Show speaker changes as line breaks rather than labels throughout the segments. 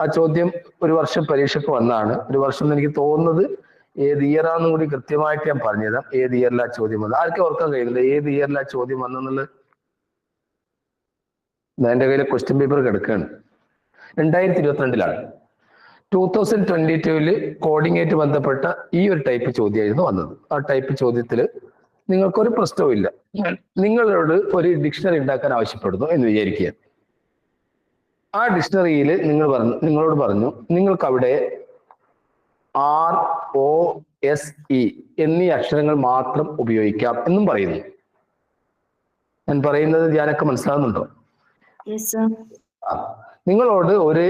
ആ ചോദ്യം ഒരു വർഷം പരീക്ഷയ്ക്ക് വന്നതാണ്. ഒരു വർഷം എന്ന് എനിക്ക് തോന്നുന്നത് ഏത് ഇയറാന്നും കൂടി കൃത്യമായിട്ട് ഞാൻ പറഞ്ഞുതരാം. ഏത് ഇയറിലാ ചോദ്യം വന്നത് ആർക്കും ഓർക്കാൻ കഴിയുന്നില്ല. ഏത് ഇയറിലാ ചോദ്യം വന്നെന്നുള്ളത് എന്റെ കയ്യിലെ ക്വസ്റ്റ്യൻ പേപ്പർ കിടക്കുകയാണ്. 2022 2022 കോഡിംഗായിട്ട് ബന്ധപ്പെട്ട ഈ ഒരു ടൈപ്പ് ചോദ്യമായിരുന്നു വന്നത്. ആ ടൈപ്പ് ചോദ്യത്തിൽ നിങ്ങൾക്കൊരു പ്രശ്നവും ഇല്ല. നിങ്ങളോട് ഒരു ഡിക്ഷണറി ഉണ്ടാക്കാൻ ആവശ്യപ്പെടുന്നു എന്ന് വിചാരിക്കുക. ആ ഡിക്ഷണറിയിൽ നിങ്ങളോട് പറഞ്ഞു നിങ്ങൾക്ക് അവിടെ ROSE എന്നീ അക്ഷരങ്ങൾ മാത്രം ഉപയോഗിക്കാം എന്നും പറയുന്നു. ഞാൻ പറയുന്നത് ഞാനൊക്കെ മനസ്സിലാവുന്നുണ്ടോ? നിങ്ങളോട് ഒരു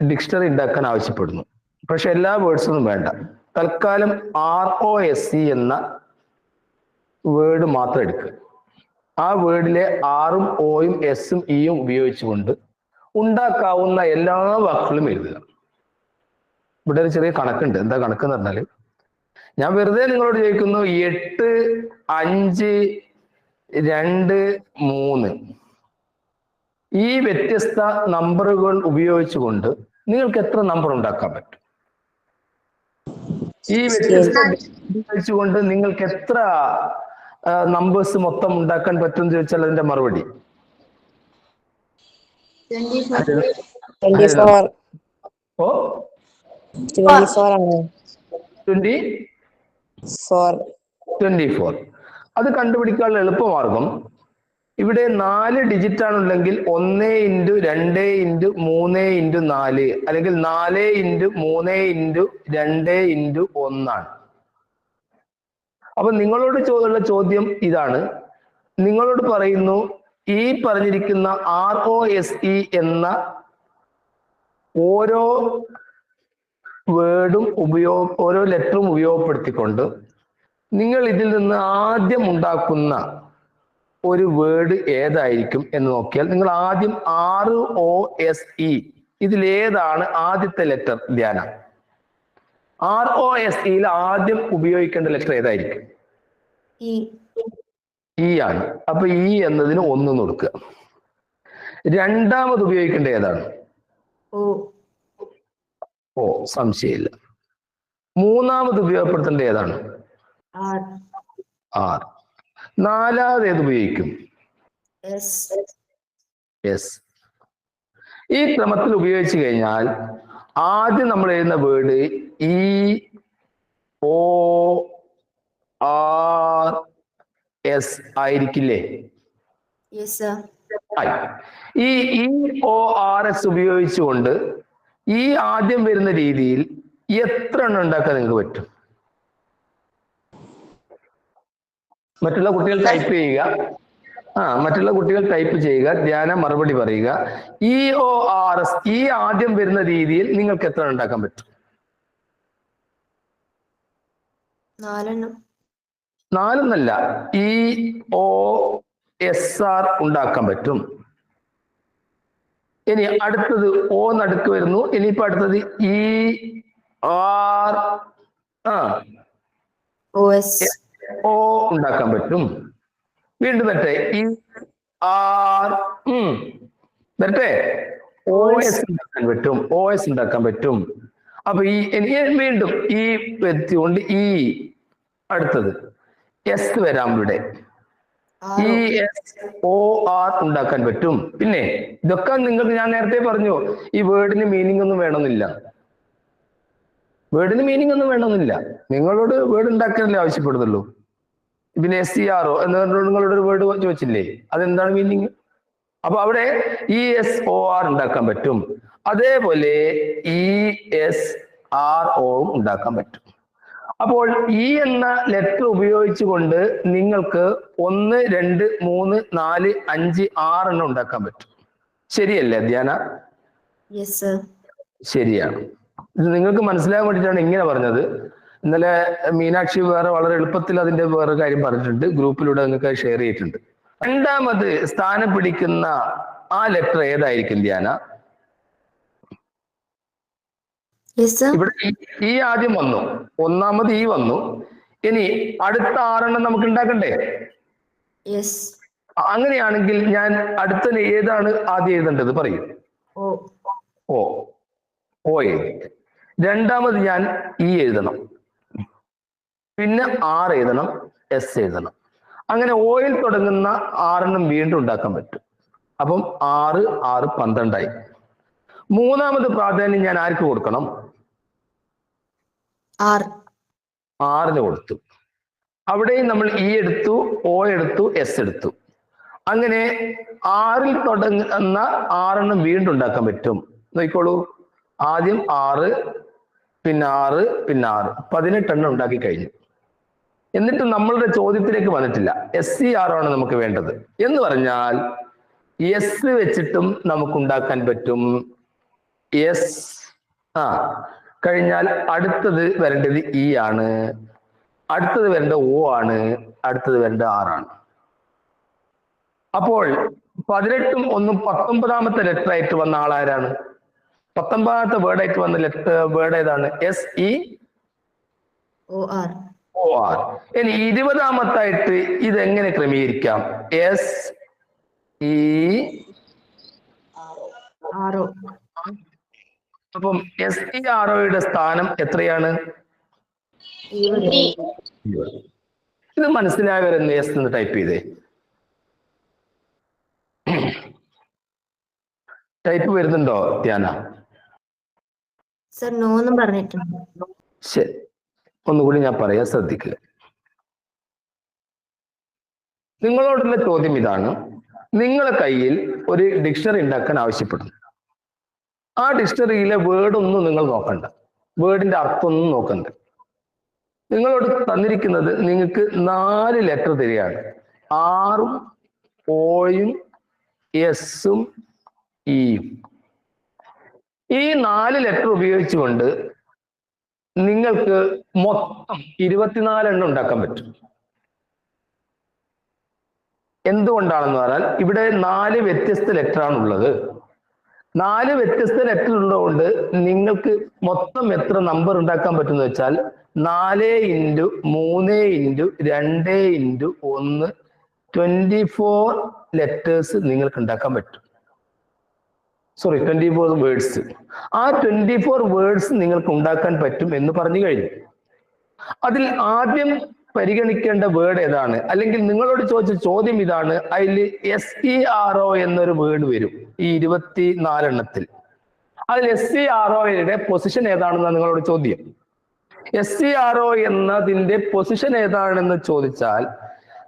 ഡിക്ഷണറി ഉണ്ടാക്കാൻ ആവശ്യപ്പെടുന്നു. പക്ഷെ എല്ലാ വേർഡ്സൊന്നും വേണ്ട. തൽക്കാലം ROSE എന്ന വേർഡ് മാത്രം എടുക്കുക. ആ വേർഡിലെ ആറും ഓയും എസും ഇയും ഉപയോഗിച്ചുകൊണ്ട് ഉണ്ടാക്കാവുന്ന എല്ലാ വാക്കുകളും എഴുതുക. ഇവിടെ ഒരു ചെറിയ കണക്കുണ്ട്. എന്താ കണക്കെന്ന് പറഞ്ഞാൽ, ഞാൻ വെറുതെ നിങ്ങളോട് ചോദിക്കുന്നു 8, 5, 2, 3 ഈ വ്യത്യസ്ത നമ്പറുകൾ ഉപയോഗിച്ചുകൊണ്ട് നിങ്ങൾക്ക് എത്ര നമ്പർ ഉണ്ടാക്കാൻ പറ്റും? ഈ വ്യത്യസ്ത ഉപയോഗിച്ചുകൊണ്ട് നിങ്ങൾക്ക് എത്ര നമ്പേഴ്സ് മൊത്തം ഉണ്ടാക്കാൻ പറ്റും എന്ന് ചോദിച്ചാൽ അതിന്റെ മറുപടി 24. അത് കണ്ടുപിടിക്കാനുള്ള എളുപ്പമാർഗം, ഇവിടെ 4 ഡിജിറ്റ് ആണുണ്ടെങ്കിൽ 1 × 2 × 3 × 4 അല്ലെങ്കിൽ 4 × 3 × 2 × 1 ആണ്. അപ്പൊ നിങ്ങളോട് ഉള്ള ചോദ്യം ഇതാണ്. നിങ്ങളോട് പറയുന്നു ഈ പറഞ്ഞിരിക്കുന്ന ROSE എന്ന ഓരോ വേർഡും ഓരോ ലെറ്ററും ഉപയോഗപ്പെടുത്തിക്കൊണ്ട് നിങ്ങൾ ഇതിൽ നിന്ന് ആദ്യം ഉണ്ടാക്കുന്ന ഒരു വേർഡ് ഏതായിരിക്കും എന്ന് നോക്കിയാൽ നിങ്ങൾ ആദ്യം ROSE ഇതിലേതാണ് ആദ്യത്തെ ലെറ്റർ? ധ്യാന, ROSEയിൽ ആദ്യം ഉപയോഗിക്കേണ്ട ലെറ്റർ ഏതായിരിക്കും? ഇ ആണ്. അപ്പൊ ഇ എന്നതിന് 1 കൊടുക്കുക. രണ്ടാമത് ഉപയോഗിക്കേണ്ട ഏതാണ്? ഓ, സംശയമില്ല. മൂന്നാമത് ഉപയോഗപ്പെടുത്തേണ്ട ഏതാണ്? ആർ. നാലാമത് ഏത് ഉപയോഗിക്കും? എസ്. ഈ ക്രമത്തിൽ ഉപയോഗിച്ചു കഴിഞ്ഞാൽ ആദ്യം നമ്മൾ എഴുതുന്ന വേർഡ് EORS ആയിരിക്കില്ലേ? ഈ EORS ഉപയോഗിച്ചുകൊണ്ട് ഈ ആദ്യം വരുന്ന രീതിയിൽ എത്ര എണ്ണം ഉണ്ടാക്കാൻ നിങ്ങൾക്ക് പറ്റും? മറ്റുള്ള കുട്ടികൾ ടൈപ്പ് ചെയ്യുക. മറ്റുള്ള കുട്ടികൾ ടൈപ്പ് ചെയ്യുക. ധ്യാന മറുപടി പറയുക. EORS ഈ ആദ്യം വരുന്ന രീതിയിൽ നിങ്ങൾക്ക് എത്ര ഉണ്ടാക്കാൻ പറ്റും? 4 എന്നല്ല, EOSR ഉണ്ടാക്കാൻ പറ്റും. ഇനി അടുത്തത് O നടുക്ക് വരുന്നു. ഇനിയിപ്പോ അടുത്തത് O ഉണ്ടാക്കാൻ പറ്റും. വീണ്ടും വരട്ടെ, വരട്ടെ, OS ഉണ്ടാക്കാൻ പറ്റും. OS ഉണ്ടാക്കാൻ പറ്റും. അപ്പൊ വീണ്ടും ഈ വ്യക്തികൊണ്ട് അടുത്തത് S വരാം. ഇവിടെ ESOR ഉണ്ടാക്കാൻ പറ്റും. പിന്നെ ഇതൊക്കെ നിങ്ങൾക്ക് ഞാൻ നേരത്തെ പറഞ്ഞു, ഈ വേർഡിന് മീനിങ് ഒന്നും വേണമെന്നില്ല. വേർഡിന് മീനിങ് ഒന്നും വേണമെന്നില്ല. നിങ്ങളോട് വേർഡ് ഉണ്ടാക്കാനല്ലേ ആവശ്യപ്പെടുന്നുള്ളൂ. പിന്നെ SCRO എന്ന് പറഞ്ഞ നിങ്ങളോട് ഒരു വേർഡ് ചോദിച്ചില്ലേ, അതെന്താണ് മീനിങ്? അപ്പൊ അവിടെ ESOR ഉണ്ടാക്കാൻ പറ്റും. അതേപോലെ ESRO ഉണ്ടാക്കാൻ പറ്റും. അപ്പോൾ ഈ എന്ന ലെറ്റർ ഉപയോഗിച്ചുകൊണ്ട് നിങ്ങൾക്ക് 1, 2, 3, 4, 5, 6 എണ്ണം ഉണ്ടാക്കാൻ പറ്റും. ശരിയല്ലേ ധ്യാന? ശരിയാണ്. ഇത് നിങ്ങൾക്ക് മനസ്സിലാകാൻ വേണ്ടിയിട്ടാണ് ഇങ്ങനെ പറഞ്ഞത്. ഇന്നലെ മീനാക്ഷി വളരെ എളുപ്പത്തിൽ അതിന്റെ വേറെ കാര്യം പറഞ്ഞിട്ടുണ്ട്. ഗ്രൂപ്പിലൂടെ നിങ്ങൾക്ക് ഷെയർ ചെയ്തിട്ടുണ്ട്. രണ്ടാമത് സ്ഥാനം പിടിക്കുന്ന ആ ലെറ്റർ ഏതായിരിക്കും ധ്യാന? ഇവിടെ ഈ ആദ്യം വന്നു, ഒന്നാമത് ഈ വന്നു. ഇനി അടുത്ത 6 എണ്ണം നമുക്ക് ഉണ്ടാക്കണ്ടേ? അങ്ങനെയാണെങ്കിൽ ഞാൻ അടുത്ത ഏതാണ് ആദ്യം എഴുതേണ്ടത്? പറയൂ. ഓ ഓ എഴുതി. രണ്ടാമത് ഞാൻ ഇ എഴുതണം, പിന്നെ ആർ എഴുതണം, എസ് എഴുതണം. അങ്ങനെ ഓയിൽ തുടങ്ങുന്ന 6 വീണ്ടും ഉണ്ടാക്കാൻ പറ്റും. അപ്പം 6 6 12ആയി. മൂന്നാമത് പ്രാധാന്യം ഞാൻ ആർക്ക് കൊടുക്കണം? ആറിന് കൊടുത്തു. അവിടെയും നമ്മൾ ഇ എടുത്തു, ഓ എടുത്തു, എസ് എടുത്തു. അങ്ങനെ 6 തുടങ്ങുന്ന 6 വീണ്ടും ഉണ്ടാക്കാൻ പറ്റും. നോക്കിക്കോളൂ, ആദ്യം 6, പിന്നെ 6, പിന്നെ 6, 18 ഉണ്ടാക്കി കഴിഞ്ഞു. എന്നിട്ട് നമ്മളുടെ ചോദ്യത്തിലേക്ക് വന്നിട്ടില്ല. SCR ആണ് നമുക്ക് വേണ്ടത്. എന്ന് പറഞ്ഞാൽ എസ് വെച്ചിട്ടും നമുക്ക് ഉണ്ടാക്കാൻ പറ്റും. എസ് കഴിഞ്ഞാൽ അടുത്തത് വരേണ്ടത് ഇ ആണ്, അടുത്തത് വരേണ്ടത് ഓ ആണ്, അടുത്തത് വരേണ്ടത് ആർ ആണ്. അപ്പോൾ 18ഉം 1ഉം 19ാമത്തെ ലെറ്റർ ആയിട്ട് വന്ന ആളാരാണ്? 19ാമത്തെ വേർഡ് ആയിട്ട് വന്ന വേർഡ് ഏതാണ്? SEOR. ഇനി 20ാമത്തായിട്ട് ഇതെങ്ങനെ ക്രമീകരിക്കാം? SERO. അപ്പം SEROയുടെ സ്ഥാനം എത്രയാണ്? ഇത് മനസ്സിലായവരെന്ന് എസ് എന്ന് ടൈപ്പ് ചെയ്തേ. ടൈപ്പ് വരുന്നുണ്ടോ ധ്യാന? ശരി, ഒന്നുകൂടി ഞാൻ പറയാൻ ശ്രദ്ധിക്കുക. നിങ്ങളോടുള്ള ചോദ്യം ഇതാണ്. നിങ്ങളെ കയ്യിൽ ഒരു ഡിക്ഷണറി ഉണ്ടാക്കാൻ ആവശ്യപ്പെടുന്നു. ആ ഡിക്ഷണറിയിലെ വേർഡ് ഒന്നും നിങ്ങൾ നോക്കണ്ട, വേർഡിന്റെ അർത്ഥമൊന്നും നോക്കണ്ട. നിങ്ങളോട് തന്നിരിക്കുന്നത് നിങ്ങൾക്ക് 4 ലെറ്റർ തരികയാണ്. ആറും ഓയും എസും ഇയും. ഈ 4 ലെറ്റർ ഉപയോഗിച്ചുകൊണ്ട് നിങ്ങൾക്ക് മൊത്തം 24 ഉണ്ടാക്കാൻ പറ്റും. എന്തുകൊണ്ടാണെന്ന് പറഞ്ഞാൽ ഇവിടെ 4 വ്യത്യസ്ത ലെറ്റർ ആണുള്ളത്. 4 വ്യത്യസ്ത ലെറ്റർ ഉള്ളതുകൊണ്ട് നിങ്ങൾക്ക് മൊത്തം എത്ര നമ്പർ ഉണ്ടാക്കാൻ പറ്റുമെന്ന് വെച്ചാൽ 4 × 3 × 2 × 1 24 ലെറ്റേഴ്സ് നിങ്ങൾക്ക് ഉണ്ടാക്കാൻ പറ്റും. 24 വേർഡ്സ്. ആ 24 വേർഡ്സ് നിങ്ങൾക്ക് ഉണ്ടാക്കാൻ പറ്റും എന്ന് പറഞ്ഞു കഴിഞ്ഞു. അതിൽ ആദ്യം പരിഗണിക്കേണ്ട വേർഡ് ഏതാണ്? അല്ലെങ്കിൽ നിങ്ങളോട് ചോദിച്ച ചോദ്യം ഇതാണ്. അതിൽ SERO എന്നൊരു വേർഡ് വരും ഈ 24 എണ്ണത്തിൽ. അതിൽ SEROയുടെ പൊസിഷൻ ഏതാണെന്നാണ് നിങ്ങളോട് ചോദ്യം. SERO എന്നതിന്റെ പൊസിഷൻ ഏതാണെന്ന് ചോദിച്ചാൽ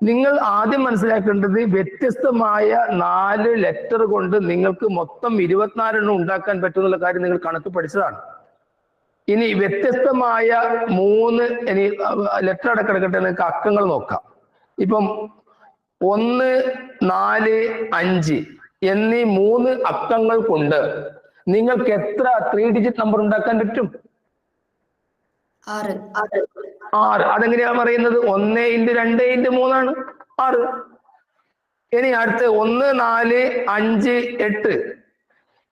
നിങ്ങൾ ആദ്യം മനസ്സിലാക്കേണ്ടത് വ്യത്യസ്തമായ 4 ലെറ്റർ കൊണ്ട് നിങ്ങൾക്ക് മൊത്തം 24 ഉണ്ടാക്കാൻ പറ്റുന്നുള്ള കാര്യം നിങ്ങൾ കണക്ക് പഠിച്ചതാണ്. ഇനി വ്യത്യസ്തമായ 3 ഇനി ലെറ്റർ അടക്കിടക്കട്ടെ, നിങ്ങൾക്ക് അക്കങ്ങൾ നോക്കാം. ഇപ്പം 1, 4, 5 എന്നീ 3 അക്കങ്ങൾ കൊണ്ട് നിങ്ങൾക്ക് എത്ര 3 ഡിജിറ്റ് നമ്പർ ഉണ്ടാക്കാൻ പറ്റും? 6. അതെങ്ങനെയാ പറയുന്നത്? 1 × 2 × 3 ആണ് 6. ഇനി അടുത്ത് 1, 4, 5, 8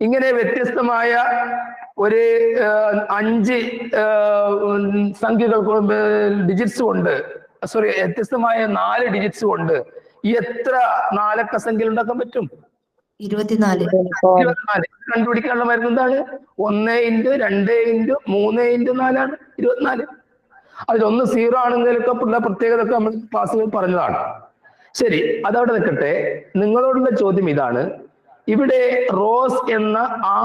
ഇങ്ങനെ വ്യത്യസ്തമായ ഒരു 5 സംഖ്യകൾ ഡിജിറ്റ്സ് കൊണ്ട്, വ്യത്യസ്തമായ 4 ഡിജിറ്റ്സ് കൊണ്ട് എത്ര 4 അക്ക സംഖ്യകൾ ഉണ്ടാക്കാൻ പറ്റും? 24. കണ്ടുപിടിക്കാനുള്ള മരുന്ന് എന്താണ്? 1 × 2 × 3 × 4 ആണ് 24. അതിലൊന്ന് 0 ആണെങ്കിലൊക്കെ ഉള്ള പ്രത്യേകത ഒക്കെ നമ്മൾ ക്ലാസ്സുകൾ പറഞ്ഞതാണ്. ശരി, അതവിടെ നിൽക്കട്ടെ. നിങ്ങളോടുള്ള ചോദ്യം ഇതാണ്. ഇവിടെ റോസ് എന്ന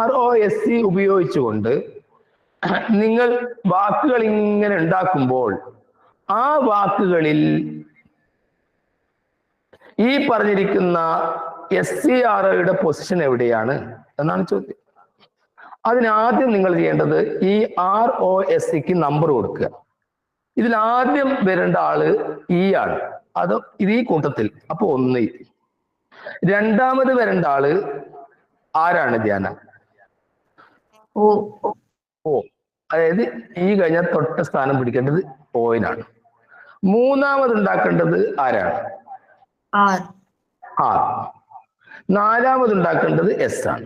ROSC ഉപയോഗിച്ചുകൊണ്ട് നിങ്ങൾ വാക്കുകൾ ഇങ്ങനെ ഉണ്ടാക്കുമ്പോൾ ആ വാക്കുകളിൽ ഈ പറഞ്ഞിരിക്കുന്ന SEROയുടെ പൊസിഷൻ എവിടെയാണ് എന്നാണ് ചോദ്യം. അതിനാദ്യം നിങ്ങൾ ചെയ്യേണ്ടത് ഈ ROSCക്ക് നമ്പർ കൊടുക്കുക. ഇതിൽ ആദ്യം വരേണ്ട ആള് ഇ ആണ്. അത് ഈ കൂട്ടത്തിൽ. അപ്പൊ 1. രണ്ടാമത് വരേണ്ട ആള് ആരാണ് ധ്യാന? ഓ. അതായത് ഈ കഴിഞ്ഞാൽ തൊട്ട സ്ഥാനം പിടിക്കേണ്ടത് ഓയിനാണ്. മൂന്നാമത് ഉണ്ടാക്കേണ്ടത് ആരാണ്? ആർ. നാലാമത് ഉണ്ടാക്കേണ്ടത് എസ് ആണ്.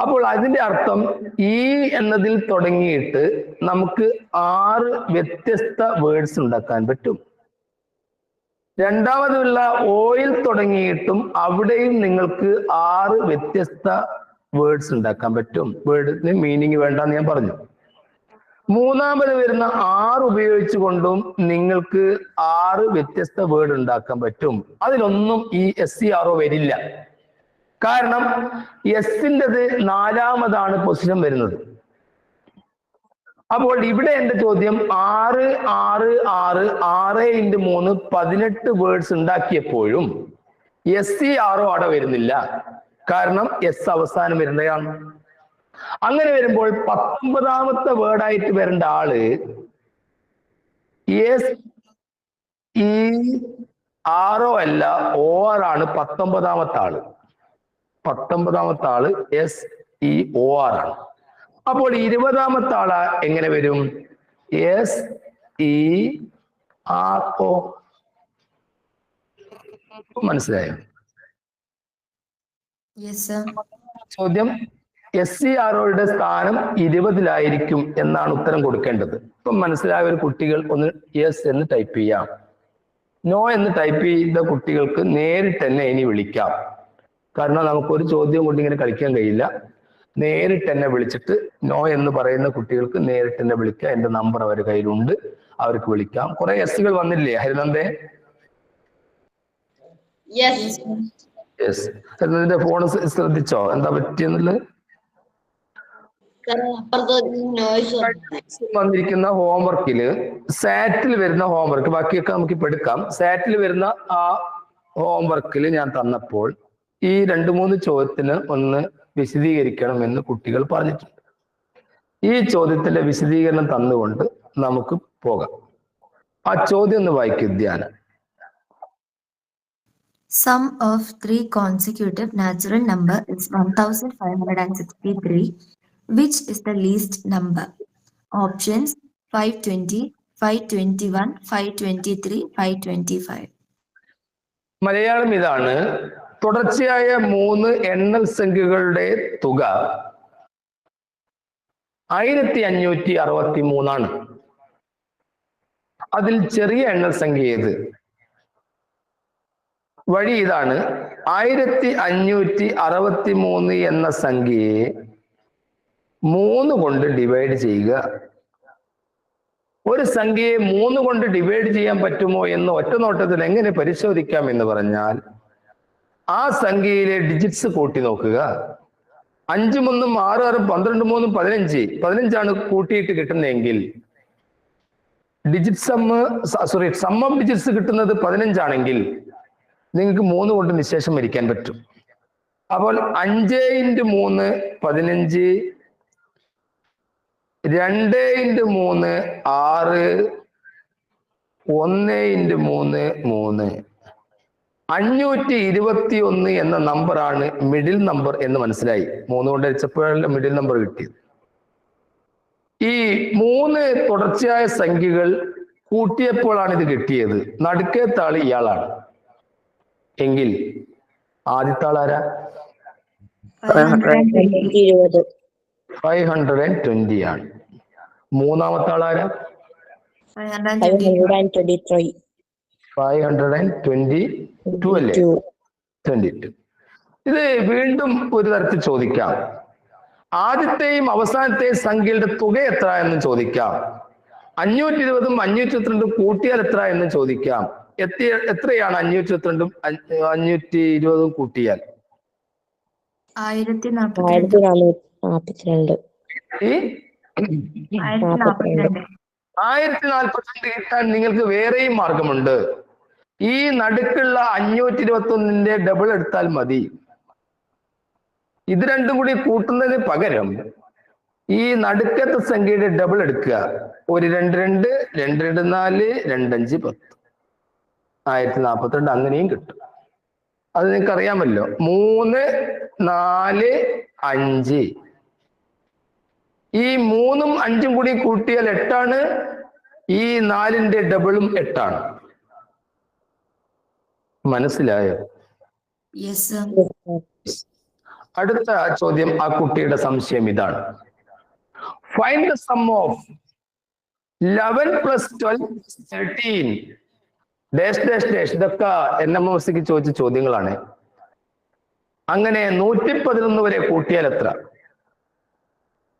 അപ്പോൾ അതിന്റെ അർത്ഥം ഈ എന്നതിൽ തുടങ്ങിയിട്ട് നമുക്ക് 6 വ്യത്യസ്ത വേർഡ്സ് ഉണ്ടാക്കാൻ പറ്റും. രണ്ടാമതുള്ള ഓയിൽ തുടങ്ങിയിട്ടും അവിടെയും നിങ്ങൾക്ക് 6 വ്യത്യസ്ത വേർഡ്സ് ഉണ്ടാക്കാൻ പറ്റും. വേർഡിന് മീനിങ് വേണ്ടെന്ന് ഞാൻ പറഞ്ഞു. മൂന്നാമത് വരുന്ന 6 ഉപയോഗിച്ചുകൊണ്ടും നിങ്ങൾക്ക് 6 വ്യത്യസ്ത വേർഡ് ഉണ്ടാക്കാൻ പറ്റും. അതിലൊന്നും ഈ SCRO വരില്ല. കാരണം എസിൻ്റെത് 4ാമതാണ് പൊസിഷൻ വരുന്നത്. അപ്പോൾ ഇവിടെ എന്റെ ചോദ്യം 6 6 6 6 × 3 18 വേർഡ്സ് ഉണ്ടാക്കിയപ്പോഴും SCRO അവിടെ വരുന്നില്ല. കാരണം എസ് അവസാനം വരുന്നതാണ്. അങ്ങനെ വരുമ്പോൾ 19ാമത്തെ വേർഡായിട്ട് വരേണ്ട ആള് SERO അല്ല, OR ആണ് 19ാമത്തെ ആള്. 19ാമത്തെ ആള് SEOR ആണ്. അപ്പോൾ 20ാമത്തെ ആള് എങ്ങനെ വരും? SERO. മനസ്സിലായോ? ചോദ്യം SCROയുടെ സ്ഥാനം 20ലായിരിക്കും എന്നാണ് ഉത്തരം കൊടുക്കേണ്ടത്. ഇപ്പം മനസ്സിലായ ഒരു കുട്ടികൾ ഒന്ന് യെസ് എന്ന് ടൈപ്പ് ചെയ്യാം. നോ എന്ന് ടൈപ്പ് ചെയ്ത കുട്ടികൾക്ക് നേരിട്ട് തന്നെ ഇനി വിളിക്കാം. കാരണം നമുക്കൊരു ചോദ്യം കൊണ്ട് ഇങ്ങനെ കളിക്കാൻ കഴിയില്ല. നേരിട്ട് എന്നെ വിളിച്ചിട്ട് നോ എന്ന് പറയുന്ന കുട്ടികൾക്ക് നേരിട്ട് എന്നെ വിളിക്കാം. എന്റെ നമ്പർ അവരുടെ കയ്യിലുണ്ട്, അവർക്ക് വിളിക്കാം. കുറെ എസ്സുകൾ വന്നില്ലേ ഹരിനന്ദേ? ഹരിനന്ദിന്റെ ഫോൺ ശ്രദ്ധിച്ചോ എന്താ പറ്റിയെന്നുള്ളത്? വന്നിരിക്കുന്ന ഹോംവർക്കില് സാറ്റിൽ വരുന്ന ഹോംവർക്ക്, ബാക്കിയൊക്കെ നമുക്ക് ഇപ്പൊ എടുക്കാം. സാറ്റിൽ വരുന്ന ആ ഹോംവർക്കിൽ ഞാൻ തന്നപ്പോൾ ഈ 2-3 ചോദ്യത്തിന് ഒന്ന് വിശദീകരിക്കണം എന്ന് കുട്ടികൾ പറഞ്ഞിട്ടുണ്ട്. ഈ ചോദ്യത്തിന്റെ വിശദീകരണം തന്നുകൊണ്ട് നമുക്ക് പോകാം. ആ ചോദ്യം ഒന്ന് വായിക്കും ധ്യാനം.
Sum of 3 consecutive natural number is 1563. Which is the least number? Options 520, 521, 523, 525.
Malayalam ഇതാണ്. തുടർച്ചയായ 3 എണ്ണൽ സംഖ്യകളുടെ തുക 1563 ആണ്. അതിൽ ചെറിയ എണ്ണൽ സംഖ്യ ഏത്? വഴി ഇതാണ്. 1563 എന്ന സംഖ്യയെ 3 കൊണ്ട് ഡിവൈഡ് ചെയ്യുക. ഒരു സംഖ്യയെ 3 കൊണ്ട് ഡിവൈഡ് ചെയ്യാൻ പറ്റുമോ എന്ന് ഒറ്റ നോട്ടത്തിൽ എങ്ങനെ പരിശോധിക്കാം എന്ന് പറഞ്ഞാൽ ആ സംഖ്യയിലെ ഡിജിറ്റ്സ് കൂട്ടി നോക്കുക. 5 3 6 6 12 3 15 15 കൂട്ടിയിട്ട് കിട്ടുന്നതെങ്കിൽ സം ഓഫ് ഡിജിറ്റ്സ് കിട്ടുന്നത് 15 ആണെങ്കിൽ നിങ്ങൾക്ക് 3 കൊണ്ട് നിശേഷം വരിക്കാൻ പറ്റും. അപ്പോൾ 5 × 3 15, 2 × 3 6, 1 × 3 3. 521 എന്ന നമ്പറാണ് മിഡിൽ നമ്പർ എന്ന് മനസ്സിലായി. 3 കൊണ്ട് അടിച്ചപ്പോഴല്ല മിഡിൽ നമ്പർ കിട്ടിയത്. ഈ 3 തുടർച്ചയായ സംഖ്യകൾ കൂട്ടിയപ്പോഴാണ് ഇത് കിട്ടിയത്. നടുക്കത്തെ ആള് ഇയാളാണ് എങ്കിൽ ആദ്യത്തെ ആളാരാ? 520 ആണ്. മൂന്നാമത്തെ ആളാരാ?
523.
522 അല്ലേ? 22. ഇത് വീണ്ടും ഒരു തരത്തിൽ ചോദിക്കാം. ആദ്യത്തെയും അവസാനത്തെയും സംഖ്യയുടെ തുക എത്ര എന്ന് ചോദിക്കാം. 520ഉം 522 കൂട്ടിയാൽ എത്ര എന്ന് ചോദിക്കാം. എത്രയാണ് 522ഉം 520ഉം കൂട്ടിയാൽ?
1042.
1042 കിട്ടാൻ നിങ്ങൾക്ക് വേറെയും മാർഗമുണ്ട്. ഈ നടുക്കുള്ള 521ന്റെ ഡബിൾ എടുത്താൽ മതി. ഇത് രണ്ടും കൂടി കൂട്ടുന്നതിന് പകരം ഈ നടുക്കത്തെ സംഖ്യയുടെ ഡബിൾ എടുക്കുക. ഒരു 2 2 2 2 4 2 5 10 1042 അങ്ങനെയും കിട്ടും. അത് നിങ്ങൾക്ക് അറിയാമല്ലോ. 3 4 5. ഈ 3ഉം 5ഉം കൂടി കൂട്ടിയാൽ 8 ആണ്. ഈ 4ന്റെ ഡബിളും 8 ആണ്. മനസ്സിലായോ? അടുത്ത ചോദ്യം, ആ കുട്ടിയുടെ സംശയം ഇതാണ്. Find the sum of 11 + 12 + 13 dash dash dash. ഇതൊക്കെ NMOSക്ക് ചോദിച്ച ചോദ്യങ്ങളാണ്. അങ്ങനെ 111 വരെ കൂട്ടിയാൽ എത്ര?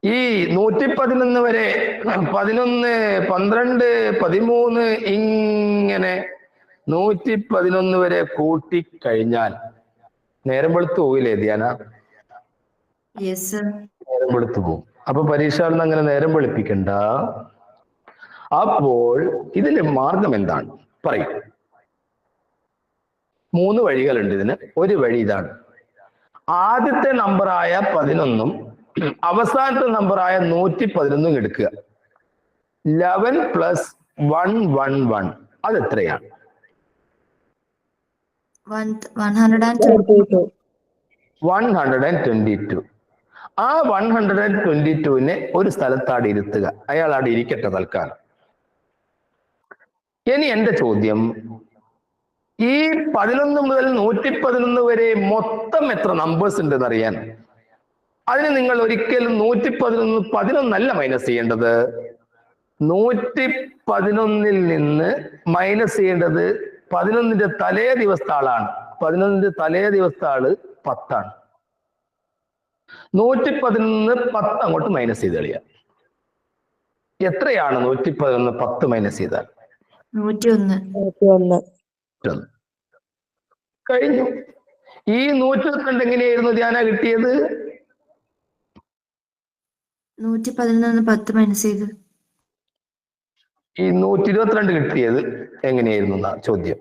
ഈ 111 വരെ 11, 12, 13 ഇങ്ങനെ 111 വരെ കൂട്ടിക്കഴിഞ്ഞാൽ നേരം വെളുത്തു പോയില്ലേ ധ്യാന?
Yes sir.
നേരം വെളുത്തു പോകും. അപ്പൊ പരീക്ഷകളിൽ അങ്ങനെ നേരം വെളുപ്പിക്കണ്ട. അപ്പോൾ ഇതിന്റെ മാർഗം എന്താണ് പറയും? 3 വഴികളുണ്ട് ഇതിന്. ഒരു വഴി ഇതാണ്. ആദ്യത്തെ നമ്പറായ 11ഉം അവസാനത്തെ നമ്പറായ 111ഉം എടുക്കുക. 11 പ്ലസ് 111 അത് എത്രയാണ്?
122.
122. ആ 122നെ ഒരു സ്ഥലത്താട് ഇരുത്തുക. അയാൾ അവിടെ ഇരിക്കട്ടെ തൽക്കാലം. ഇനി എന്റെ ചോദ്യം, ഈ 11 മുതൽ 111 വരെ മൊത്തം എത്ര നമ്പേഴ്സ് ഉണ്ടെന്ന് അറിയാൻ അതിന് നിങ്ങൾ ഒരിക്കലും 11 മൈനസ് ചെയ്യേണ്ടത്. 111 നിന്ന് മൈനസ് ചെയ്യേണ്ടത് 11ന്റെ തലേ ദിവസത്തെ ആളാണ്. 11ന്റെ തലേ ദിവസത്തെ ആള് 10 ആണ്. 111 10 അങ്ങോട്ട് മൈനസ് ചെയ്ത് കളിയാ. എത്രയാണ് 111 10 മൈനസ് ചെയ്താൽ?
101.
കഴിഞ്ഞു. ഈ 122 എങ്ങനെയായിരുന്നു ധ്യാന കിട്ടിയത്?
111 10 മൈനസ് ചെയ്ത്.
ഈ 122 കിട്ടിയത് എങ്ങനെയായിരുന്നു എന്നാ ചോദ്യം.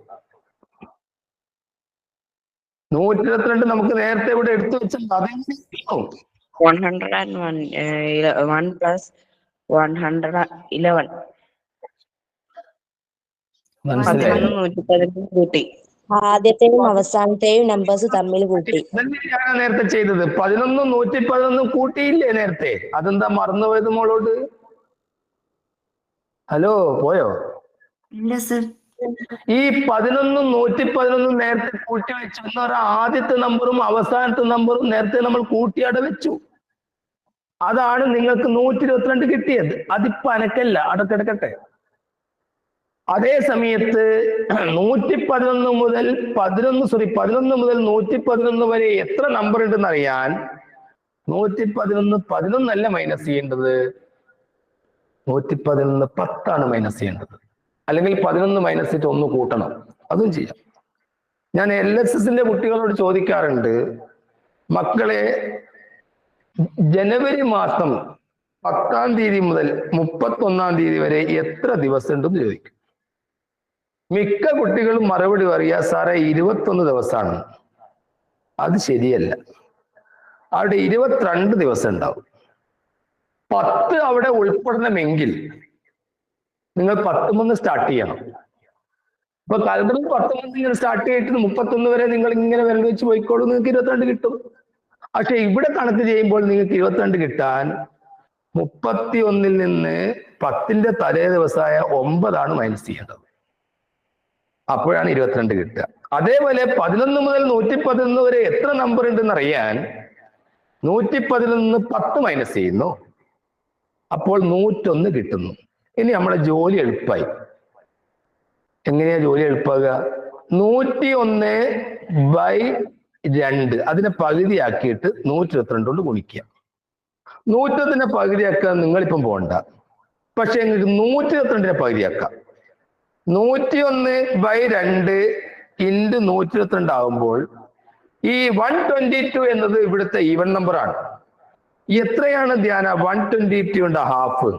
122 നമുക്ക് നേരത്തെ ഇവിടെ എടുത്തു വെച്ചാൽ അതെങ്ങനെയായിരുന്നു?
101 plus 111.
മനസ്സിലായി?
111 കൂട്ടി.
ആദ്യത്തെയും അവസാനത്തെയും നമ്പേഴ്സ് തമ്മിൽ കൂട്ടി.
ഞാൻ നേരത്തെ ചെയ്തത് 11 111 കൂട്ടിയില്ലേ നേരത്തെ? അതെന്താ മറന്നുപോയത് മോളോട്? ഹലോ, പോയോ?
ഇല്ല സർ.
ഈ 11 111 നേരത്തെ കൂട്ടി വെച്ചു എന്ന് പറഞ്ഞാൽ ആദ്യത്തെ നമ്പറും അവസാനത്തെ നമ്പറും നേരത്തെ നമ്മൾ കൂട്ടിയട വെച്ചു. അതാണ് നിങ്ങൾക്ക് 122 കിട്ടിയത്. അതിപ്പോ അനക്കല്ല, അടക്കിടക്കട്ടെ. അതേ സമയത്ത് 11 മുതൽ 111 വരെ എത്ര നമ്പർ ഉണ്ടെന്ന് അറിയാൻ 11 മൈനസ് ചെയ്യേണ്ടത്. 111 10 മൈനസ് ചെയ്യേണ്ടത്. അല്ലെങ്കിൽ 11 മൈനസ് ചെയ്തിട്ട് 1 കൂട്ടണം. അതും ചെയ്യാം. ഞാൻ LSSന്റെ കുട്ടികളോട് ചോദിക്കാറുണ്ട്, മക്കളെ ജനുവരി മാസം 10-ാം തീയതി മുതൽ 31-ാം തീയതി വരെ എത്ര ദിവസം ഉണ്ടെന്ന് ചോദിക്കും. മിക്ക കുട്ടികളും മറുപടി പറയാ, സാറേ 21 ദിവസമാണ്. അത് ശരിയല്ല. അവിടെ 22 ദിവസം ഉണ്ടാവും. 10 അവിടെ ഉൾപ്പെടണമെങ്കിൽ നിങ്ങൾ 10 സ്റ്റാർട്ട് ചെയ്യണം. അപ്പൊ കലണ്ടറിൽ 10 സ്റ്റാർട്ട് ചെയ്തിട്ട് 31 വരെ നിങ്ങൾ ഇങ്ങനെ വിരൽ വെച്ച് പോയിക്കോളൂ, നിങ്ങൾക്ക് 22 കിട്ടും. പക്ഷെ ഇവിടെ കണക്ക് ചെയ്യുമ്പോൾ നിങ്ങൾക്ക് 22 കിട്ടാൻ 31 നിന്ന് 10ന്റെ തലേ ദിവസമായ 9 മൈനസ് ചെയ്യേണ്ടത്. അപ്പോഴാണ് 22 കിട്ടുക. അതേപോലെ 11 മുതൽ 111 വരെ എത്ര നമ്പർ ഉണ്ടെന്ന് അറിയാൻ 111 10 മൈനസ് ചെയ്യുന്നു. അപ്പോൾ 101 കിട്ടുന്നു. ഇനി നമ്മളെ ജോലി എളുപ്പമായി. എങ്ങനെയാ ജോലി എളുപ്പമാകുക? 101/2 അതിനെ പകുതിയാക്കിയിട്ട് 122 കൊണ്ട് ഗുണിക്കുക. 101നെ പകുതിയാക്കാൻ നിങ്ങളിപ്പം പോകണ്ട. പക്ഷെ നിങ്ങൾക്ക് 122നെ പകുതിയാക്കാം. 101/2 ഇൻറ്റു 122 ആകുമ്പോൾ ഈ 122 എന്നത് ഇവിടുത്തെ ഈവൻ നമ്പർ ആണ്. എത്രയാണ് ധ്യാന 122ന്റെ ഹാഫ്?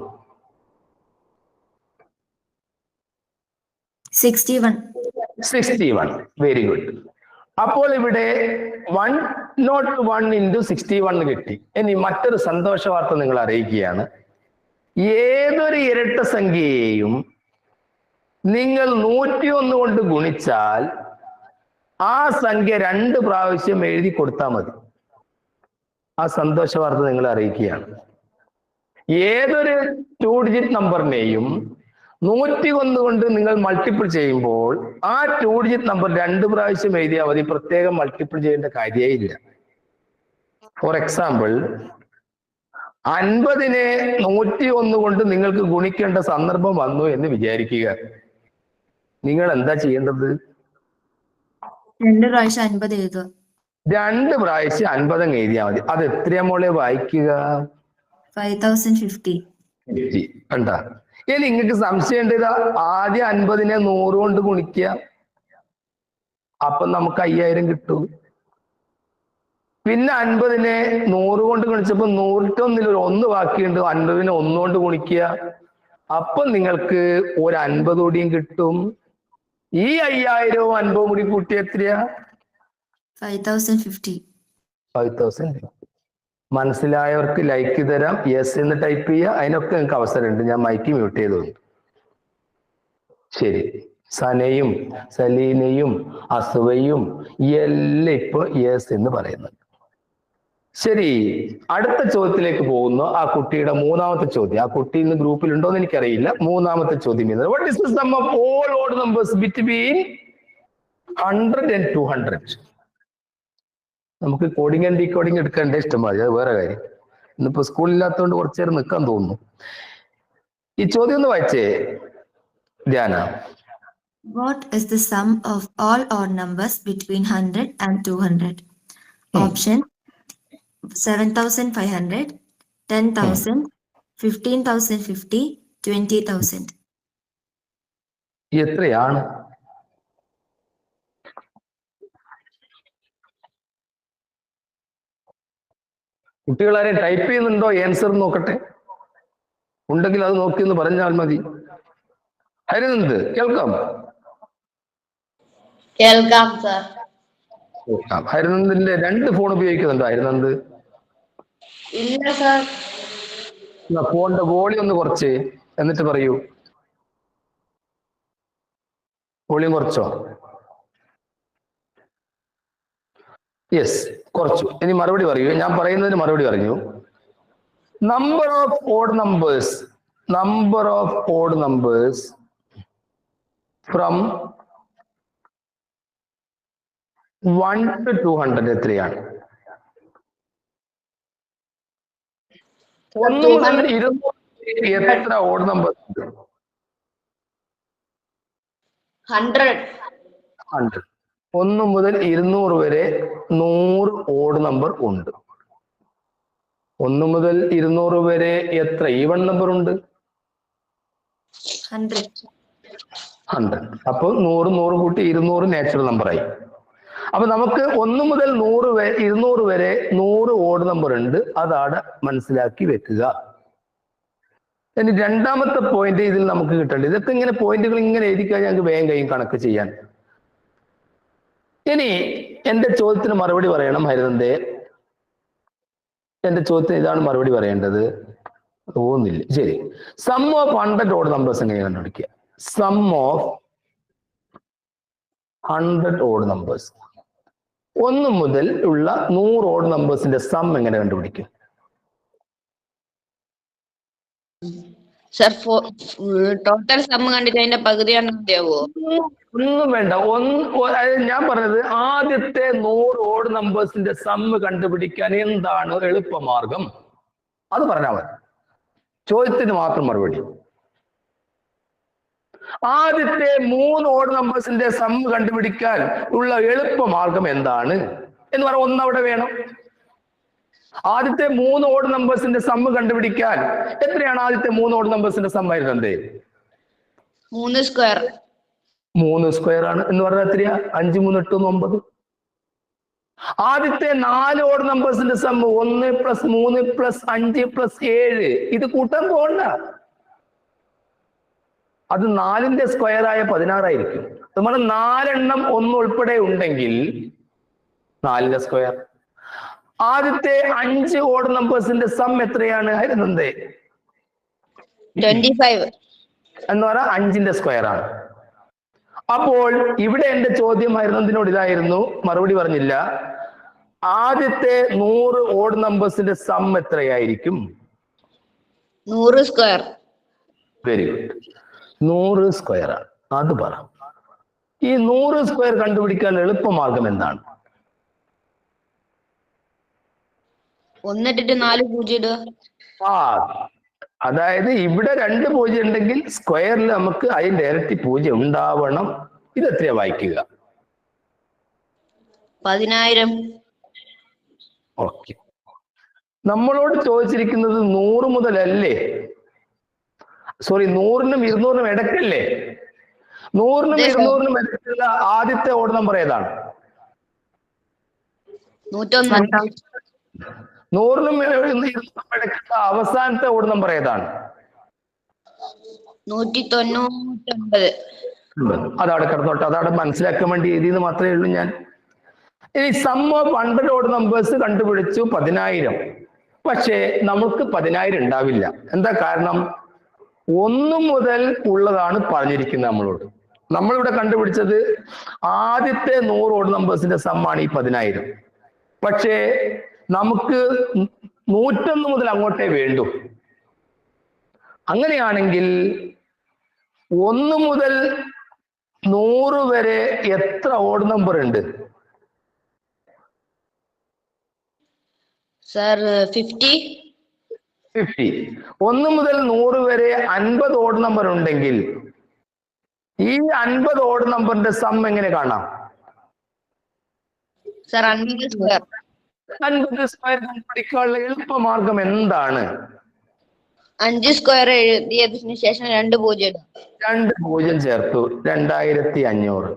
61.
Very good. അപ്പോൾ ഇവിടെ 101 ഇൻറ്റു 61 കിട്ടി. ഇനി മറ്റൊരു സന്തോഷ വാർത്ത നിങ്ങൾ അറിയിക്കുകയാണ്. ഏതൊരു ഇരട്ട സംഖ്യയെയും നിങ്ങൾ 101 കൊണ്ട് ഗുണിച്ചാൽ ആ സംഖ്യ 2 പ്രാവശ്യം എഴുതി കൊടുത്താൽ മതി. ആ സന്തോഷ വാർത്ത നിങ്ങൾ അറിയിക്കുകയാണ്. ഏതൊരു 2 ഡിജിറ്റ് നമ്പറിനെയും 101 കൊണ്ട് നിങ്ങൾ മൾട്ടിപ്പിൾ ചെയ്യുമ്പോൾ ആ 2 ഡിജിറ്റ് നമ്പർ 2 പ്രാവശ്യം എഴുതിയാൽ മതി. പ്രത്യേകം മൾട്ടിപ്പിൾ ചെയ്യേണ്ട കാര്യമേ ഇല്ല. ഫോർ എക്സാമ്പിൾ 50നെ 101 കൊണ്ട് നിങ്ങൾക്ക് ഗുണിക്കേണ്ട സന്ദർഭം വന്നു എന്ന് വിചാരിക്കുക. നിങ്ങൾ എന്താ ചെയ്യേണ്ടത്?
2 പ്രാവശ്യം 50 എഴുതുക.
2 പ്രാവശ്യം 50 അങ്ങ് എഴുതിയാൽ മതി. അത് എത്രയാ മോളെ വായിക്കുക?
5050.
കണ്ട. ഇനി നിങ്ങൾക്ക് സംശയം ഉണ്ട്, ഇതാ ആദ്യം 50നെ 100 കൊണ്ട് ഗുണിക്കുക, അപ്പൊ നമുക്ക് 5000 കിട്ടും. പിന്നെ 50നെ 100 കൊണ്ട് ഗുണിച്ചപ്പോ 101 ഒരു 1 ബാക്കിയുണ്ട്, 50നെ 1 കൊണ്ട് ഗുണിക്കുക, അപ്പൊ നിങ്ങൾക്ക് ഒരു 50 കൂടിയും കിട്ടും. ഈ 5000വും 50 കൂടി കൂട്ടി എത്രയാ?
5050.
5000. മനസ്സിലായവർക്ക് ലൈക്ക് തരാം, യെസ് എന്ന് ടൈപ്പ് ചെയ്യുക. അതിനൊക്കെ നിങ്ങൾക്ക് അവസരമുണ്ട്, ഞാൻ മൈക്ക് മ്യൂട്ട് ചെയ്തോണ്ട്. ശരി, സനയും സലീനയും അസുവയും എല്ലാം ഇപ്പൊ യെസ് എന്ന് പറയുന്നുണ്ട്. ശരി, അടുത്ത ചോദ്യത്തിലേക്ക് പോകുന്നു. ആ കുട്ടിയുടെ മൂന്നാമത്തെ ചോദ്യം. ആ കുട്ടി ഇന്ന് ഗ്രൂപ്പിലുണ്ടോ എന്ന് എനിക്കറിയില്ല. മൂന്നാമത്തെ ചോദ്യം ഇതാണ്. What is the sum of all odd numbers between 100 and 200? നമുക്ക് കോഡിംഗ് ആൻഡ് ഡീകോഡിംഗ് എടുക്കേണ്ട ഇഷ്ടമായി, അത് വേറെ കാര്യം. ഇന്നിപ്പോ സ്കൂളില്ലാത്തതുകൊണ്ട് കുറച്ചു നേരം നിൽക്കാൻ തോന്നുന്നു. ഈ ചോദ്യം ഒന്ന് വായിച്ചേ ധ്യാന.
What is the sum of all odd numbers between 100 and 200? Option 7500, 10,000, 15,050, 20,000.
എത്രയാണ്? കുട്ടികളാരെ ടൈപ്പ് ചെയ്യുന്നുണ്ടോ? ആൻസർ നോക്കട്ടെ, ഉണ്ടെങ്കിൽ അത് നോക്കിയെന്ന് പറഞ്ഞാൽ മതി. ഹരിനന്ദ് കേൾക്കാം?
കേൾക്കാം സർ.
ഹരിനന്ദിന്റെ 2 ഫോൺ ഉപയോഗിക്കുന്നുണ്ടോ ഹരിനന്ദ്?
ഇല്ല സർ.
ഫോണിന്റെ വോളിയം ഒന്ന് കുറച്ച് എന്നിട്ട് പറയൂ. വോളിയം കുറച്ചോ? യെസ്, കുറച്ചു. ഇനി മറുപടി പറയൂ. ഞാൻ പറയുന്നതിന് മറുപടി പറഞ്ഞു. Number of odd numbers from 1 to 200 എത്രയാണ്? 1 മുതൽ 200 എത്ര ഓഡ് നമ്പേഴ്സ് ഉണ്ട്?
100.
1 മുതൽ 200 വരെ 100 ഓഡ് നമ്പർ ഉണ്ട്. 1 മുതൽ 200 വരെ എത്ര ഈവൺ നമ്പർ ഉണ്ട്? 100. അപ്പൊ 100 കൂട്ടി 200 നാച്ചുറൽ നമ്പറായി. അപ്പൊ നമുക്ക് 1 മുതൽ 200 വരെ 100 ഓഡ് നമ്പർ ഉണ്ട്. അതാണ് മനസ്സിലാക്കി വെക്കുക. ഇനി രണ്ടാമത്തെ പോയിന്റ് ഇതിൽ നമുക്ക് കിട്ടേണ്ടത്. ഇതൊക്കെ ഇങ്ങനെ പോയിന്റുകൾ ഇങ്ങനെ എഴുതി കഴിഞ്ഞാൽ ഞങ്ങൾക്ക് വേഗം കഴിയും കണക്ക് ചെയ്യാൻ. ഇനി എന്റെ ചോദ്യത്തിന് മറുപടി പറയണം ഹരിനന്ദേ. എന്റെ ചോദ്യത്തിന് ഇതാണ് മറുപടി പറയേണ്ടത്. തോന്നുന്നില്ല. ശരി, സം ഓഫ് 100 ഓഡ് നമ്പേഴ്സ് എങ്ങനെ കണ്ടുപിടിക്കുക? സം ഓഫ് 100 ഓഡ് നമ്പേഴ്സ്, 1 മുതൽ ഉള്ള 100 ഓഡ് നമ്പേഴ്സിന്റെ സം എങ്ങനെ കണ്ടുപിടിക്കും?
സർ ടോട്ടൽ സം കണ്ടിട്ട് അതിന്റെ പകുതിയാണ് മതിയാവോ?
ഒന്നും വേണ്ട. ഞാൻ പറഞ്ഞത് ആദ്യത്തെ 100 ഓഡ് നമ്പേഴ്സിന്റെ സം കണ്ടുപിടിക്കാൻ എന്താണ് എളുപ്പമാർഗം? അത് പറഞ്ഞാൽ മതി. ചോദ്യത്തിന് മാത്രം മറുപടി. ആദ്യത്തെ 3 ഓഡ് നമ്പേഴ്സിന്റെ സം കണ്ടുപിടിക്കാൻ ഉള്ള എളുപ്പമാർഗം എന്താണ് എന്ന് പറഞ്ഞാൽ ഒന്നവിടെ വേണം. ആദ്യത്തെ 3 ഓഡ് നമ്പേഴ്സിന്റെ സം കണ്ടുപിടിക്കാൻ എത്രയാണ് ആദ്യത്തെ 3 ഓഡ് നമ്പേഴ്സിന്റെ സം വരുന്നത്?
3 സ്ക്വയർ.
3 സ്ക്വയർ ആണ് എന്ന് പറഞ്ഞാൽ എത്രയാ? 5 3 8 9. ആദ്യത്തെ 4 ഓഡ് നമ്പേഴ്സിന്റെ സം 1 + 3 + 5 + 7. ഇത് കൂട്ടാൻ പോകണ്ട. അത് 4ന്റെ സ്ക്വയർ ആയ 16 ആയിരിക്കും. നമ്മൾ 4 എണ്ണം 1 ഉൾപ്പെടെ ഉണ്ടെങ്കിൽ 4ന്റെ സ്ക്വയർ. ആദ്യത്തെ 5 ഓഡ് നമ്പേഴ്സിന്റെ സം എത്രയാണ് ഹരിനന്ദേ?
25
എന്ന് പറഞ്ഞാൽ 5ന്റെ സ്ക്വയർ ആണ്. അപ്പോൾ ഇവിടെ എന്റെ ചോദ്യം ഹരിനന്ദിനോട് ഇതായിരുന്നു, മറുപടി പറഞ്ഞില്ല. ആദ്യത്തെ 100 ഓഡ് നമ്പേഴ്സിന്റെ സം എത്രയായിരിക്കും?
100 സ്ക്വയർ.
Very good. 100 സ്ക്വയർ ആണ്. അത് പറ. ഈ 100 സ്ക്വയർ കണ്ടുപിടിക്കാൻ എളുപ്പമാർഗം എന്താണ്?
1 ഇട്ടിട്ട് 4 പൂജ്യം ഇടുക.
അതായത് ഇവിടെ 2 പൂജ്യം ഉണ്ടെങ്കിൽ സ്ക്വയറിൽ നമുക്ക് അതിന്റെ ഇരട്ടി പൂജ്യം ഉണ്ടാവണം. ഇത് എത്രയാ വായിക്കുക?
10,000.
ഓക്കെ. നമ്മളോട് ചോദിച്ചിരിക്കുന്നത് 100 മുതലല്ലേ? സോറി, 100-നും 200-നും ഇടക്കല്ലേ? 100-നും 200-നും ഇടയ്ക്കുള്ള ആദ്യത്തെ ഓഡ് നമ്പർ ഏതാണ്?
101.
100-നും 200-നും ഇടയ്ക്കുള്ള അവസാനത്തെ ഓഡ് നമ്പർ ഏതാണ്?
199.
അതവിടെ കിടന്നോട്ടെ, അതവിടെ മനസ്സിലാക്കാൻ വേണ്ടി എഴുതിയെന്ന് മാത്രമേ ഉള്ളൂ ഞാൻ. ഇനി സം ഓഫ് 100 ഓഡ് നമ്പേഴ്സ് കണ്ടുപിടിച്ചു 10,000. പക്ഷേ നമുക്ക് 10,000 ഉണ്ടാവില്ല. എന്താ കാരണം? 1 മുതൽ ഉള്ളതാണ് പറഞ്ഞിരിക്കുന്നത് നമ്മളോട്. നമ്മളിവിടെ കണ്ടുപിടിച്ചത് ആദ്യത്തെ 100 ഓഡ് നമ്പേഴ്സിന്റെ സമ്മാണ് ഈ 10,000. പക്ഷേ നമുക്ക് 101 മുതൽ അങ്ങോട്ടേ വേണ്ടു. അങ്ങനെയാണെങ്കിൽ 1 മുതൽ 100 വരെ എത്ര ഓഡ് നമ്പർ ഉണ്ട്?
Sir, 50.
50. 1 മുതൽ 100 വരെ 50 ഓഡ് നമ്പർ ഉണ്ടെങ്കിൽ ഈ 50 ഓഡ് നമ്പറിന്റെ സം എങ്ങനെ കാണാം?
Sir, 50 square.
50 സ്ക്വയർ കണ്ടുപിടിക്കാനുള്ള എളുപ്പമാർഗം എന്താണ്?
5 സ്ക്വയർ എഴുതിയതിനു ശേഷം 2 0 ഇടുക.
2 0 ചേർത്തു, 2500.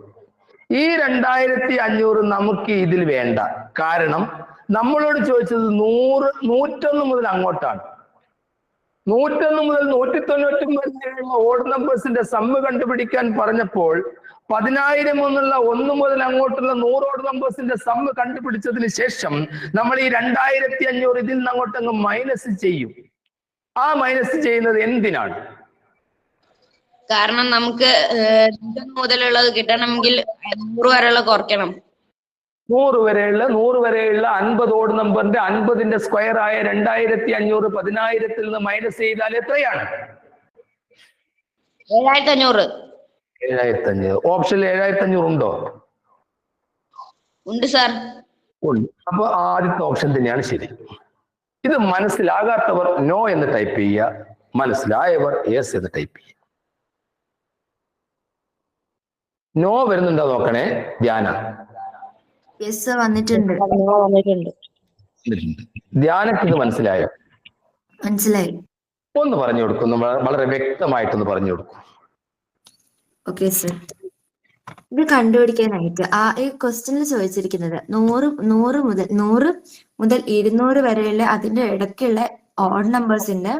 ഈ 2500 നമുക്ക് ഇതിൽ വേണ്ട. കാരണം നമ്മളോട് ചോദിച്ചത് 101 മുതൽ അങ്ങോട്ടാണ്. 101 മുതൽ 199 വരെയുള്ള ഓഡ് നമ്പേഴ്സിന്റെ സമ്മ് കണ്ടുപിടിക്കാൻ പറഞ്ഞപ്പോൾ 10,000 എന്നുള്ള 1 മുതൽ അങ്ങോട്ടുള്ള 100 ഓഡ് നമ്പേഴ്സിന്റെ സമ്മ് കണ്ടുപിടിച്ചതിന് ശേഷം നമ്മൾ ഈ 2500 ഇതിൽ നിന്ന് അങ്ങോട്ടങ്ങ് മൈനസ് ചെയ്യും. ആ മൈനസ് ചെയ്യുന്നത് എന്തിനാണ്?
കാരണം നമുക്ക് 2 മുതലുള്ളത് കിട്ടണമെങ്കിൽ 100 വരെയുള്ള കുറയ്ക്കണം.
100 വരെയുള്ള 50 ഓഡ് നമ്പറിന്റെ 50ന്റെ സ്ക്വയർ ആയ 2500 10,000-ൽ നിന്ന് മൈനസ് ചെയ്താൽ എത്രയാണ്?
7,500.
7,500. ഓപ്ഷനിൽ 7,500 ഉണ്ടോ?
ഉണ്ട് സാർ.
ഉണ്ട്. അപ്പൊ ആദ്യത്തെ ഓപ്ഷൻ തന്നെയാണ് ശരി. ഇത് മനസ്സിലാകാത്തവർ നോ എന്ന് ടൈപ്പ് ചെയ്യുക, മനസ്സിലായവർ യെസ് എന്ന് ടൈപ്പ് ചെയ്യുക. നോ വരുന്നുണ്ടോ നോക്കണേ. ധ്യാന
യെസ് വന്നിട്ടുണ്ട്.
വന്നിട്ടുണ്ട്.
ധ്യാനക്ക് ഇത് മനസ്സിലായോ?
മനസ്സിലായി.
ഒന്ന് പറഞ്ഞു കൊടുക്കും, വളരെ വ്യക്തമായിട്ടൊന്ന് പറഞ്ഞു കൊടുക്കും.
Okay sir. ഇത് കണ്ടുപിടിക്കാനായിട്ട് ഈ ക്വസ്റ്റ്യനിൽ ചോദിച്ചിരിക്കുന്നത് 100 മുതൽ 200 വരെയുള്ള അതിന്റെ ഇടയ്ക്കുള്ള ഓഡ് നമ്പേഴ്സിന്റെ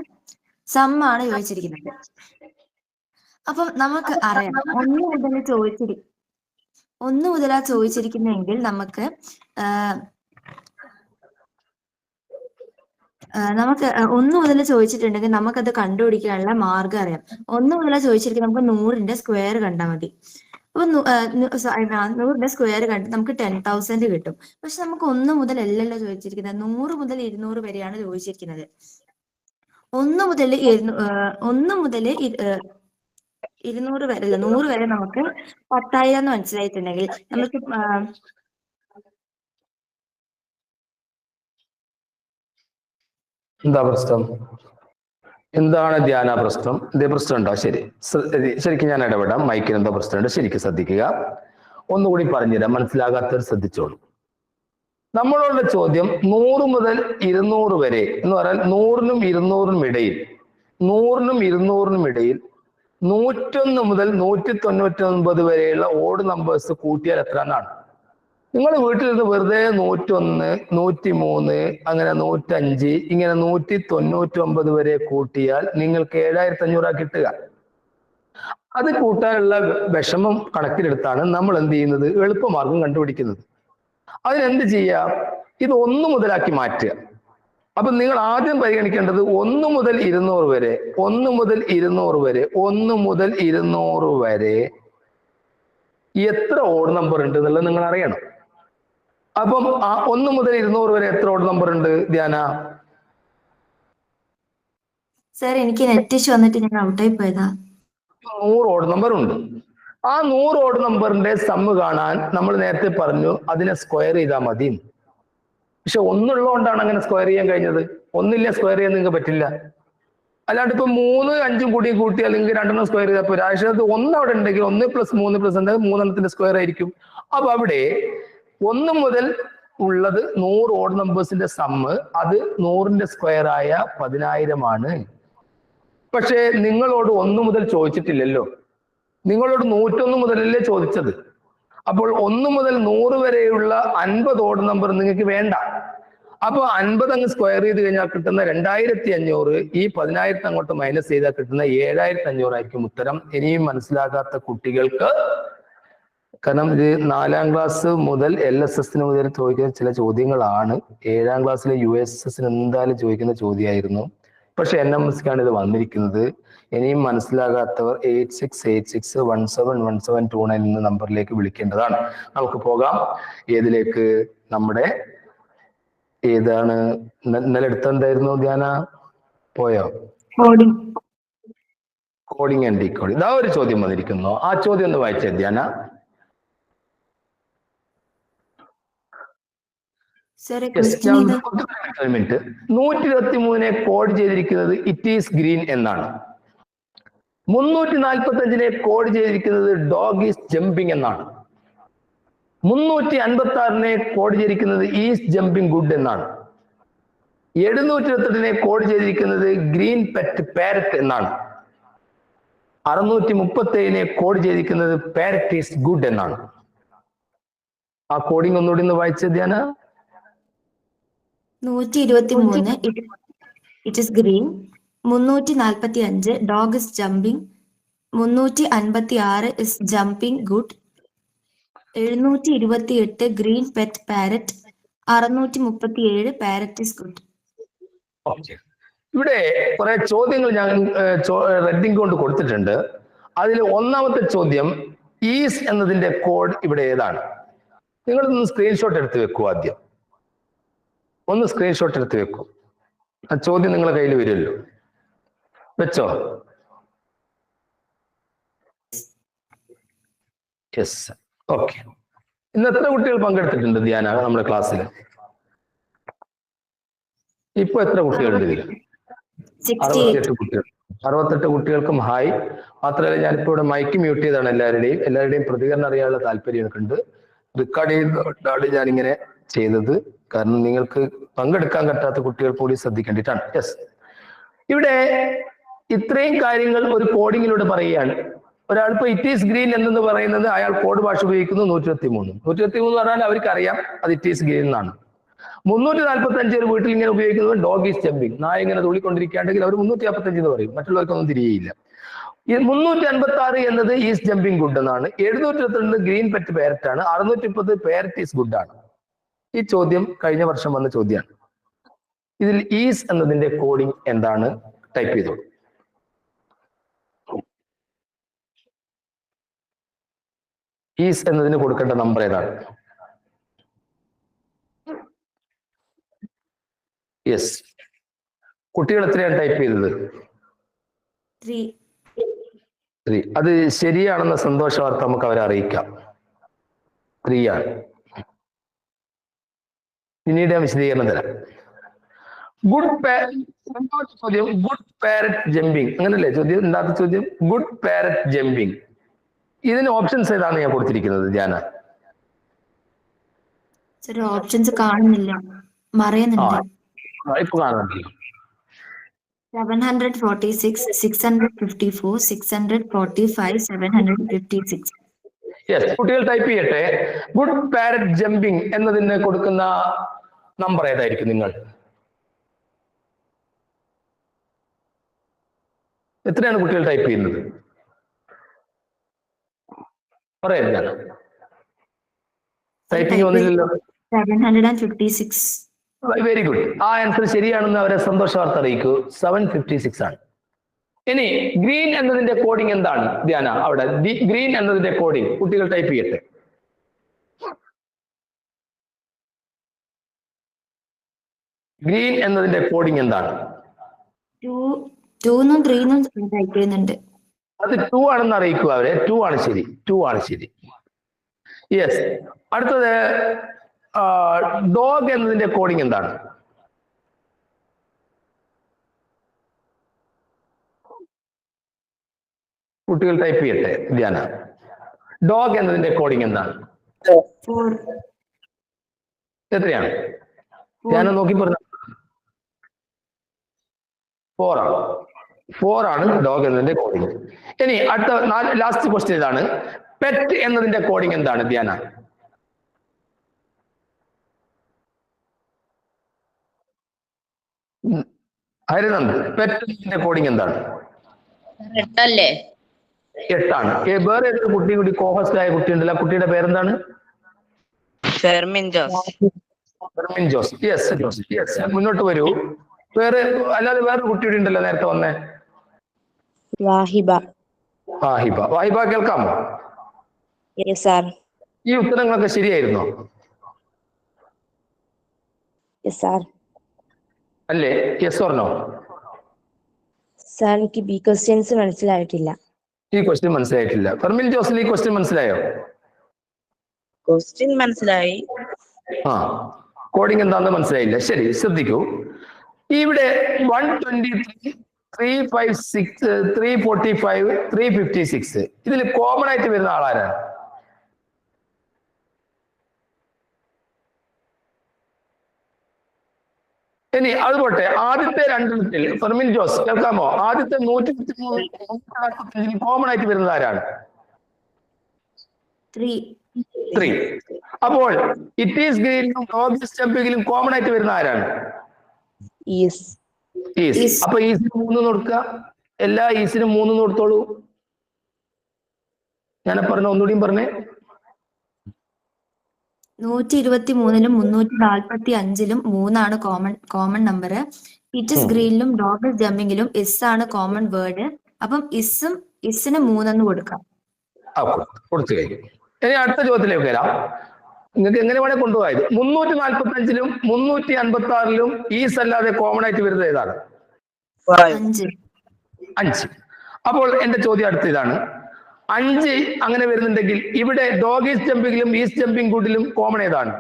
സം ആണ് ചോദിച്ചിരിക്കുന്നത്. അപ്പം നമുക്ക് അറിയാം 1 മുതലാ ചോദിച്ചിരിക്കുന്നെങ്കിൽ നമുക്ക് 1 മുതൽ ചോദിച്ചിട്ടുണ്ടെങ്കിൽ നമുക്കത് കണ്ടുപിടിക്കാനുള്ള മാർഗം അറിയാം. 1 മുതലാ ചോദിച്ചിരിക്കുന്നത് നമുക്ക് 100ന്റെ സ്ക്വയർ കണ്ടാൽ മതി. അപ്പൊ 100ന്റെ സ്ക്വയർ കണ്ട് നമുക്ക് 10,000 കിട്ടും. പക്ഷെ നമുക്ക് 1 മുതൽ അല്ലല്ലോ ചോദിച്ചിരിക്കുന്നത്, 100 മുതൽ 200 വരെയാണ് ചോദിച്ചിരിക്കുന്നത്. 1 മുതൽ 200 വരെ അല്ല 100 വരെ നമുക്ക് 10,000 എന്ന് മനസ്സിലായിട്ടുണ്ടെങ്കിൽ നമുക്ക്
എന്താ പ്രശ്നം? എന്താണ് ധ്യാന പ്രശ്നം? ഇതേ പ്രശ്നം ഉണ്ടോ? ശരി, ശരിക്കും ഞാൻ ഇടപെടാം. മൈക്കിന് എന്തോ പ്രശ്നമുണ്ട്, ശരിക്കും ശ്രദ്ധിക്കുക. ഒന്നുകൂടി പറഞ്ഞുതരാം, മനസ്സിലാകാത്തവർ ശ്രദ്ധിച്ചോളൂ. നമ്മളോട് ചോദ്യം 100 മുതൽ 200 വരെ എന്ന് പറഞ്ഞാൽ 100-നും 200-നും ഇടയിൽ 101 മുതൽ 199 വരെയുള്ള ഓഡ് നമ്പേഴ്സ് കൂട്ടിയാൽ എത്ര എന്നാണ്? നിങ്ങൾ വീട്ടിൽ നിന്ന് വെറുതെ 101, 103, അങ്ങനെ 105, ഇങ്ങനെ 199 വരെ കൂട്ടിയാൽ നിങ്ങൾക്ക് 7,500 കിട്ടുക. അത് കൂട്ടാനുള്ള വിഷമം കണക്കിലെടുത്താണ് നമ്മൾ എന്ത് ചെയ്യുന്നത്? എളുപ്പമാർഗം കണ്ടുപിടിക്കുന്നത്. അതിനെന്ത് ചെയ്യാം? ഇത് 1 മുതലാക്കി മാറ്റുക. അപ്പൊ നിങ്ങൾ ആദ്യം പരിഗണിക്കേണ്ടത് 1 മുതൽ 200 വരെ 1 മുതൽ 200 വരെ എത്ര ഓഡ് നമ്പർ ഉണ്ട് എന്നുള്ളത് നിങ്ങൾ അറിയണം. അപ്പം 1 മുതൽ 200 വരെ എത്ര ഓഡ് നമ്പർ ഉണ്ട് ധ്യാന?
സർ എനിക്ക് നെറ്റ് ഇഷ്യൂ വന്നിട്ട് ഞാൻ ഔട്ടായി പോയതാ.
100 ഓഡ് നമ്പർ ഉണ്ട്. ആ 100 ഓഡ് നമ്പറിന്റെ സമ്മ് കാണാൻ നമ്മൾ നേരത്തെ പറഞ്ഞു അതിനെ സ്ക്വയർ ചെയ്താൽ മതി. പക്ഷെ ഒന്നുള്ളതുകൊണ്ടാണ് അങ്ങനെ സ്ക്വയർ ചെയ്യാൻ കഴിഞ്ഞത്. ഒന്നില്ല സ്ക്വയർ ചെയ്യാൻ നിങ്ങൾക്ക് പറ്റില്ല. അല്ലാണ്ട് ഇപ്പൊ 3, 5 കൂടി കൂട്ടി അല്ലെങ്കിൽ 2 സ്ക്വയർ ചെയ്തപ്പോ രാഷ്ട്രീയത്തിൽ 1 അവിടെ ഉണ്ടെങ്കിൽ 1 + 3 + 2 3 സ്ക്വയർ ആയിരിക്കും. അപ്പൊ അവിടെ 1 മുതൽ ഉള്ളത് 100 ഓഡ് നമ്പേഴ്സിന്റെ സമ്മ്, അത് 100ന്റെ സ്ക്വയർ ആയ 10,000 ആണ്. പക്ഷേ നിങ്ങളോട് 1 മുതൽ ചോദിച്ചിട്ടില്ലല്ലോ, നിങ്ങളോട് 101 മുതലല്ലേ ചോദിച്ചത്. അപ്പോൾ 1 മുതൽ 100 വരെയുള്ള 50 ഓഡ് നമ്പർ നിങ്ങൾക്ക് വേണ്ട. അപ്പൊ 50 അങ്ങ് സ്ക്വയർ ചെയ്ത് കഴിഞ്ഞാൽ കിട്ടുന്ന 2500, ഈ 10,000 അങ്ങോട്ട് മൈനസ് ചെയ്താൽ കിട്ടുന്ന 7,500 ആയിരിക്കും ഉത്തരം. ഇനിയും മനസ്സിലാകാത്ത കുട്ടികൾക്ക്, കാരണം ഇത് 4ാം ക്ലാസ് മുതൽ LSS മുതൽ ചോദിക്കുന്ന ചില ചോദ്യങ്ങളാണ്. 7ാം ക്ലാസ്സിലെ USS എന്തായാലും ചോദിക്കുന്ന ചോദ്യമായിരുന്നു. പക്ഷെ NMSക്കാണ് ഇത് വന്നിരിക്കുന്നത്. ഇനിയും മനസ്സിലാകാത്തവർ 8686171729 എന്ന നമ്പറിലേക്ക് വിളിക്കേണ്ടതാണ്. നമുക്ക് പോകാം. ഏതിലേക്ക്? നമ്മുടെ ഏതാണ് ഇന്നലെ എടുത്തെന്തായിരുന്നു ധ്യാന? പോയോ? Coding and decoding. ഇതാ ഒരു ചോദ്യം വന്നിരിക്കുന്നു. ആ ചോദ്യം ഒന്ന് വായിച്ചേ ധ്യാന. മിനിറ്റ്. 123 കോഡ് ചെയ്തിരിക്കുന്നത് ഇറ്റ് ഈസ് ഗ്രീൻ എന്നാണ്. 345 കോഡ് ചെയ്തിരിക്കുന്നത് ഡോഗ് ഈസ് ജമ്പിങ് എന്നാണ്. 356 കോഡ് ചെയ്തിരിക്കുന്നത് ഈസ് ജമ്പിങ് ഗുഡ് എന്നാണ്. 728 കോഡ് ചെയ്തിരിക്കുന്നത് ഗ്രീൻ പെറ്റ് പാരറ്റ് എന്നാണ്. 637 കോഡ് ചെയ്തിരിക്കുന്നത് പാരറ്റ് ഈസ് ഗുഡ് എന്നാണ്. ആ കോഡിംഗ് ഒന്നുകൂടി ഒന്ന് വായിച്ചത് ധ്യാന.
123 it is green, 345 dog is jumping, 356 is jumping good, 728 green pet parrot, 637 parrot is good.
ഇവിടെ കുറെ ചോദ്യങ്ങൾ ഞാൻ റെഡിങ് കൊണ്ട് കൊടുത്തിട്ടുണ്ട്. അതിൽ ഒന്നാമത്തെ ചോദ്യം ഈസ് എന്നതിന്റെ കോഡ് ഇവിടെ ഏതാണ്? നിങ്ങളൊന്ന് സ്ക്രീൻഷോട്ട് എടുത്ത് വെക്കൂ. ആദ്യം ഒന്ന് സ്ക്രീൻഷോട്ട് എടുത്ത് വെക്കൂ. ആ ചോദ്യം നിങ്ങളുടെ കയ്യിൽ വരുമല്ലോ. വെച്ചോ? Yes, okay. ഇന്ന് എത്ര കുട്ടികൾ പങ്കെടുത്തിട്ടുണ്ട് ധ്യാന നമ്മുടെ ക്ലാസ്സിൽ? ഇപ്പൊ എത്ര കുട്ടികളുണ്ട് ഇതിൽ? 68 കുട്ടികൾ. 68 കുട്ടികൾക്കും ഹായ്. മാത്രമല്ല ഞാനിപ്പോ ഇവിടെ മൈക്ക് മ്യൂട്ട് ചെയ്താണ്. എല്ലാവരുടെയും പ്രതികരണം അറിയാനുള്ള താല്പര്യമൊക്കെ ഉണ്ട്. റെക്കോർഡ് ചെയ്താണ് ഞാനിങ്ങനെ ചെയ്തത്. കാരണം നിങ്ങൾക്ക് പങ്കെടുക്കാൻ പറ്റാത്ത കുട്ടികൾ കൂടി ശ്രദ്ധിക്കേണ്ടിയിട്ടാണ്. യെസ്, ഇവിടെ ഇത്രയും കാര്യങ്ങൾ ഒരു കോഡിങ്ങിലൂടെ പറയുകയാണ്. ഒരാൾ ഇപ്പൊ ഇറ്റ് ഈസ് ഗ്രീൻ എന്നു പറയുന്നത് അയാൾ കോഡ് ഭാഷ ഉപയോഗിക്കുന്നു 123 പറഞ്ഞാൽ അവർക്കറിയാം അത് ഇറ്റ് ഈസ് ഗ്രീൻ എന്നാണ്. 345 ഒരു വീട്ടിൽ ഇങ്ങനെ ഉപയോഗിക്കുന്നത് ഡോഗ് ഈസ് ജമ്പിങ്, നായ ഇങ്ങനെ തുള്ളിക്കൊണ്ടിരിക്കുകയാണെങ്കിൽ അവർ 345 എന്ന് പറയും, മറ്റുള്ളവർക്കൊന്നും തിരികെയില്ല. 356 എന്നത് ഈസ് ജമ്പിങ് ഗുഡ് എന്നാണ്. 722 ഗ്രീൻ പെറ്റ് പാരറ്റ് ആണ്. 630 പാരറ്റ് ഈസ് ഗുഡ് ആണ്. ഈ ചോദ്യം കഴിഞ്ഞ വർഷം വന്ന ചോദ്യമാണ്. ഇതിൽ ഈസ് എന്നതിന്റെ കോഡിംഗ് എന്താണ്? ടൈപ്പ് ചെയ്തോളൂ. ഈസ് എന്നതിന് കൊടുക്കേണ്ട നമ്പർ ഏതാണ്? യെസ്, കുട്ടികൾ എത്രയാണ് ടൈപ്പ് ചെയ്തത്? 3. അത് ശരിയാണെന്ന സന്തോഷ വാർത്ത നമുക്ക് അവരെ അറിയിക്കാം. 3 ആണ്. പിന്നീട് ഞാൻ വിശദീകരണം തരാം. ഗുഡ് ചോദ്യം ഗുഡ് പാരറ്റ് ജമ്പിങ്, അങ്ങനല്ലേ ചോദ്യം? ഉണ്ടാത്ത ചോദ്യം ഗുഡ് പാരറ്റ് ജമ്പിങ്. ഇതിന് ഓപ്ഷൻസ് ഏതാണ് ഞാൻ കൊടുത്തിരിക്കുന്നത് ധ്യാന?
ഓപ്ഷൻസ് കാണുന്നില്ല, മറയുന്നുണ്ട്.
ഇപ്പൊ കാണുന്നുണ്ടല്ലോ.
746, 654, 645, 756.
യെസ്, കുട്ടികൾ ടൈപ്പ് ചെയ്യട്ടെ. ഗുഡ് പാരറ്റ് ജമ്പിങ് എന്നതിന് കൊടുക്കുന്ന നമ്പർ ഏതായിരിക്കും? നിങ്ങൾ എത്രയാണ് കുട്ടികൾ ടൈപ്പ് ചെയ്യുന്നത്? പറയാം. ടൈപ്പിംഗ് ഒന്നില്ലല്ലോ.
756.
Very good. ആ ആൻസർ ശരിയാണെന്ന് അവരെ സന്തോഷ വാർത്ത അറിയിക്കൂ. 756 ആണ്. ഇനി ഗ്രീൻ എന്നതിന്റെ കോഡിംഗ് എന്താണ് ധ്യാന? അവിടെ ഗ്രീൻ എന്നതിന്റെ കോഡിംഗ് കുട്ടികൾ ടൈപ്പ് ചെയ്യട്ടെ. ഗ്രീൻ എന്നതിന്റെ കോഡിംഗ് എന്താണ്?
2 നും 3 നും ടൈപ്പ് ചെയ്യുന്നുണ്ട്.
അത് 2 ആണെന്ന് അറിയിക്കുക അവരെ. 2 ആണ് ശരി. 2 ആണ് ശരി. യെസ്. അടുത്തത് ഡോഗ് എന്നതിന്റെ കോഡിംഗ് എന്താണ്? കുട്ടികൾ ടൈപ്പ് ചെയ്യട്ടെ. ധ്യാന, ഡോഗ് എന്നതിന്റെ കോഡിംഗ് എന്താണ്? എത്രയാണ്? ഞാൻ നോക്കി പറഞ്ഞു 4 ആണ്. 4 ആണ് ഡോഗ് എന്നതിന്റെ കോഡിങ്. ഇനി അടുത്ത ലാസ്റ്റ് ക്വസ്റ്റ്യൻ ഇതാണ്. പെറ്റ് എന്നതിന്റെ കോഡിങ് എന്താണ് ധ്യാന? ഹരിനന്ദ്, പെറ്റ് എന്നതിന്റെ കോഡിങ് എന്താണ്?
8 അല്ലേ?
8 ആണ്. വേറെ ഏതൊരു കുട്ടി കൂടി കോഹസ്റ്റ് ആയ കുട്ടി ഉണ്ടല്ലോ, ആ കുട്ടിയുടെ പേരെന്താണ്?
Fermin Jose.
Fermin Jose. Yes. മുന്നോട്ട് വരൂ. അല്ലാതെ വേറൊരു കുട്ടിയുടെ ഉണ്ടല്ലോ നേരത്തെ വന്നേ.
വാഹിബ.
വാഹിബ കേൾക്കാമോ?
Yes sir.
ഈ ഉത്തരങ്ങളൊക്കെ ശരിയായിരുന്നോ?
Yes sir.
അല്ലേ? Yes or no?
സാർ എനിക്ക് ബി ക്വസ്റ്റ്യൻസ് മനസ്സിലായിട്ടില്ല.
ഈ ക്വസ്റ്റ്യൻ മനസ്സിലായിട്ടില്ല. ഫെർമിൻ ജോസിന് ഈ ക്വസ്റ്റ്യൻ മനസ്സിലായോ?
ക്വസ്റ്റ്യൻ മനസ്സിലായി.
കോഡിങ് എന്താണെന്ന് മനസ്സിലായില്ല. ശരി, ശ്രദ്ധിക്കൂ. ഇവിടെ 123, 356, 345, 356 ഇതിൽ കോമൺ ആയിട്ട് വരുന്ന ആളാരാണ്? ഇനി അതുപോട്ടെ, ആദ്യത്തെ രണ്ടെണ്ണത്തിൽ ഫെർമിൻ ജോസ് കേൾക്കാമോ? ആദ്യത്തെ 143 കോമൺ ആയിട്ട് വരുന്നത് ആരാണ്? 3. അപ്പോൾ ഇറ്റ് ഈസ് ഗ്രീനിലും ഡോഗ് സ്റ്റംപിങ്ങിലും കോമൺ ആയിട്ട് വരുന്ന ആരാണ്?
ഈസ്.
അപ്പൊ ഈസിന് 3 കൊടുക്കുക. എല്ലാ ഈസിനും 3 കൊടുത്തോളൂ. ഞാൻ പറഞ്ഞ ഒന്നുകൂടിയും പറഞ്ഞേ.
123ലും 345ലും 3 കോമൺ നമ്പർ. ഇറ്റ് ഗ്രീനിലും ഡോഗ് ജമ്പിങ്ങിലും ഇസ് ആണ് കോമൺ വേർഡ്. അപ്പം ഇസിന് 3 കൊടുക്കാം.
കൊടുത്തു കഴിഞ്ഞു. ഇനി അടുത്ത ചോദ്യത്തിലേക്ക് വരാം. നിങ്ങൾക്ക് എങ്ങനെ വേണേ കൊണ്ടുപോയത്. 345ലും 356ലും ഈസ് അല്ലാതെ കോമൺ ആയിട്ട് വരുന്നത് ഏതാണ്? 5. അപ്പോൾ എന്റെ ചോദ്യം അടുത്ത ഇതാണ്. 5 അങ്ങനെ വരുന്നുണ്ടെങ്കിൽ ഇവിടെ ഡോഗ് ഈസ് ജമ്പിങ്ങിലും ഈസ് ജമ്പിങ് ഗുഡിലും കോമൺ ഏതാണ്?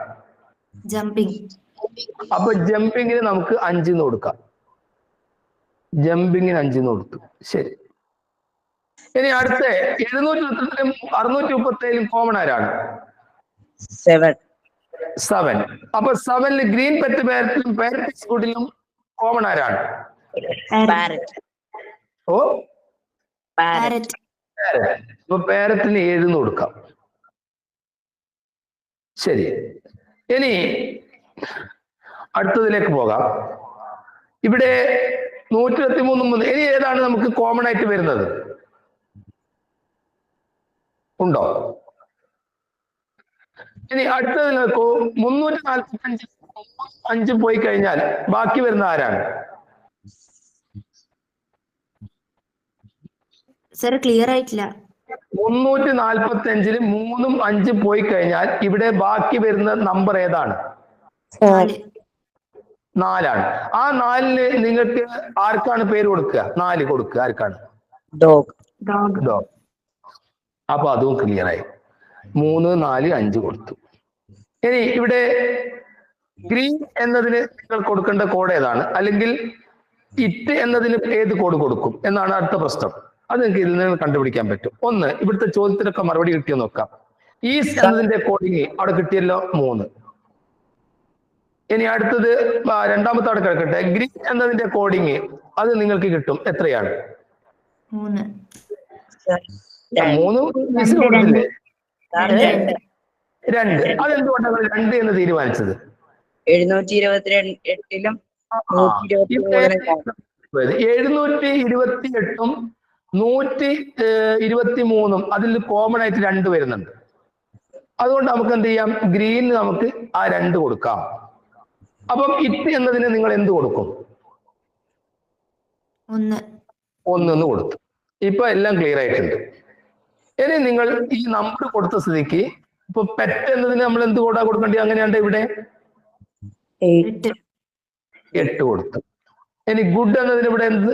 ജമ്പിങ്.
അപ്പൊ ജമ്പിങ്ങിന് നമുക്ക് 5 കൊടുക്കാം. ജമ്പിങ്ങിന് 5 കൊടുത്തു. ശരി. ഇനി അടുത്ത 720ലും 637ലും കോമൺ ആരാണ്? 7. അപ്പൊ 7ല് ഗ്രീൻ പെറ്റ് പാരറ്റിലും പാരറ്റ് ഗുഡിലും കോമൺ ആരാണ്? അപ്പൊ പാരറ്റിന് 7 കൊടുക്കാം. ശരി. ഇനി അടുത്തതിലേക്ക് പോകാം. ഇവിടെ 123 ഇനി ഏതാണ് നമുക്ക് കോമൺ ആയിട്ട് വരുന്നത്? ഉണ്ടോ? ഇനി അടുത്തതിൽ നോക്കൂ. 345 പോയി കഴിഞ്ഞാൽ ബാക്കി വരുന്ന ആരാണ്?
സർ ക്ലിയർ ആയിട്ടില്ല.
345ല് 3ഉം 5ഉം പോയി കഴിഞ്ഞാൽ ഇവിടെ ബാക്കി വരുന്ന നമ്പർ ഏതാണ്? 4 ആണ്. ആ 4ന് നിങ്ങൾക്ക് ആർക്കാണ് പേര് കൊടുക്കുക? 4 കൊടുക്കുക. ആർക്കാണ്?
ഡോഗ്.
അപ്പൊ അതും ക്ലിയർ ആയി. 3, 4, 5 കൊടുത്തു. ഇനി ഇവിടെ ഗ്രീൻ എന്നതിന് നിങ്ങൾ കൊടുക്കേണ്ട കോഡ് ഏതാണ്? അല്ലെങ്കിൽ ഇറ്റ് എന്നതിന് ഏത് കോഡ് കൊടുക്കും എന്നാണ് അടുത്ത പ്രശ്നം. അത് നിങ്ങൾക്ക് ഇതിൽ നിന്ന് കണ്ടുപിടിക്കാൻ പറ്റും. ഒന്ന്, ഇവിടുത്തെ ചോദ്യത്തിനൊക്കെ മറുപടി കിട്ടിയോ നോക്കാം. ഈസ് എന്നതിന്റെ കോഡിങ് അവിടെ കിട്ടിയല്ലോ 3. ഇനി അടുത്തത് രണ്ടാമത്തെ അവിടെ കിടക്കട്ടെ. ഗ്രീൻ എന്നതിന്റെ കോഡിങ് അത് നിങ്ങൾക്ക് കിട്ടും. എത്രയാണ്?
3.
3 ഈസിന് കൊടുത്തില്ലേ? 2. അതെന്തുകൊണ്ടാണ് 2 എന്ന് തീരുമാനിച്ചത്?
728ലും
728ഉം 123 അതിൽ കോമൺ ആയിട്ട് 2 വരുന്നുണ്ട്. അതുകൊണ്ട് നമുക്ക് എന്ത് ചെയ്യാം? ഗ്രീന് നമുക്ക് ആ 2 കൊടുക്കാം. അപ്പം ഇറ്റ് എന്നതിന് നിങ്ങൾ എന്ത് കൊടുക്കും? 1 കൊടുത്തു. ഇപ്പൊ എല്ലാം ക്ലിയർ ആയിട്ടുണ്ട്. ഇനി നിങ്ങൾ ഈ നമ്പർ കൊടുത്ത സ്ഥിതിക്ക് ഇപ്പൊ പെറ്റ് എന്നതിന് നമ്മൾ എന്ത് കോഡാ കൊടുക്കേണ്ടത്? അങ്ങനെയാണ്ട് ഇവിടെ 8 കൊടുത്തു. ഇനി ഗുഡ് എന്നതിന് ഇവിടെ എന്ത്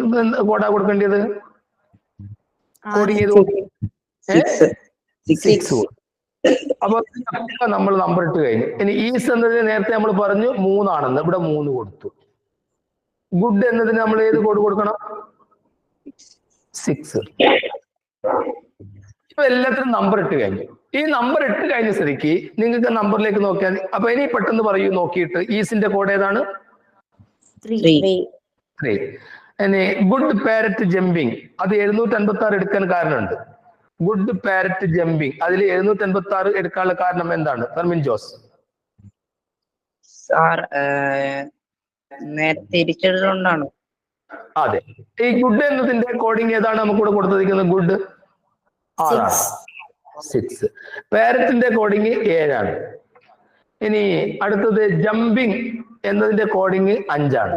കോഡാ കൊടുക്കേണ്ടത്? കോഡിങ് ചെയ്ത് 6. അപ്പൊ നമ്മൾ നമ്പർ ഇട്ട് കഴിഞ്ഞു. ഇനി ഈസ് എന്നതിന് നേരത്തെ നമ്മൾ പറഞ്ഞു 3 ആണെന്ന്. ഇവിടെ 3 കൊടുത്തു. ഗുഡ് എന്നതിന് നമ്മൾ ഏത് കോഡ് കൊടുക്കണം? 6. ഇപ്പൊ എല്ലാത്തിനും നമ്പർ ഇട്ട് കഴിഞ്ഞു. ഈ നമ്പർ ഇട്ട് കഴിഞ്ഞ സ്ഥിതിക്ക് നിങ്ങൾക്ക് നമ്പറിലേക്ക് നോക്കിയാൽ അപ്പൊ ഇനി പെട്ടെന്ന് പറയൂ നോക്കിയിട്ട് ഈസിന്റെ കോഡ് ഏതാണ്?
3.
3. ഇനി ഗുഡ് പാരറ്റ് ജമ്പിങ് അത് 756 എടുക്കാൻ കാരണമുണ്ട്. ഗുഡ് പാരറ്റ് ജമ്പിങ് അതിൽ 756 എടുക്കാനുള്ള കാരണം എന്താണ്? ഫെർമിൻ ജോസ്.
സാർ നേരത്തെ തിരിച്ചതുകൊണ്ടാണ്.
അതെ. ഈ ഗുഡ് എന്നതിന്റെ കോഡിങ് ഏതാണ് നമുക്കിവിടെ കൊടുത്തിരിക്കുന്നത്? ഗുഡ് 6. പാരറ്റിന്റെ കോഡിങ് 7 ആണ്. ഇനി അടുത്തത് ജമ്പിങ് എന്നതിന്റെ കോഡിങ് 5 ആണ്.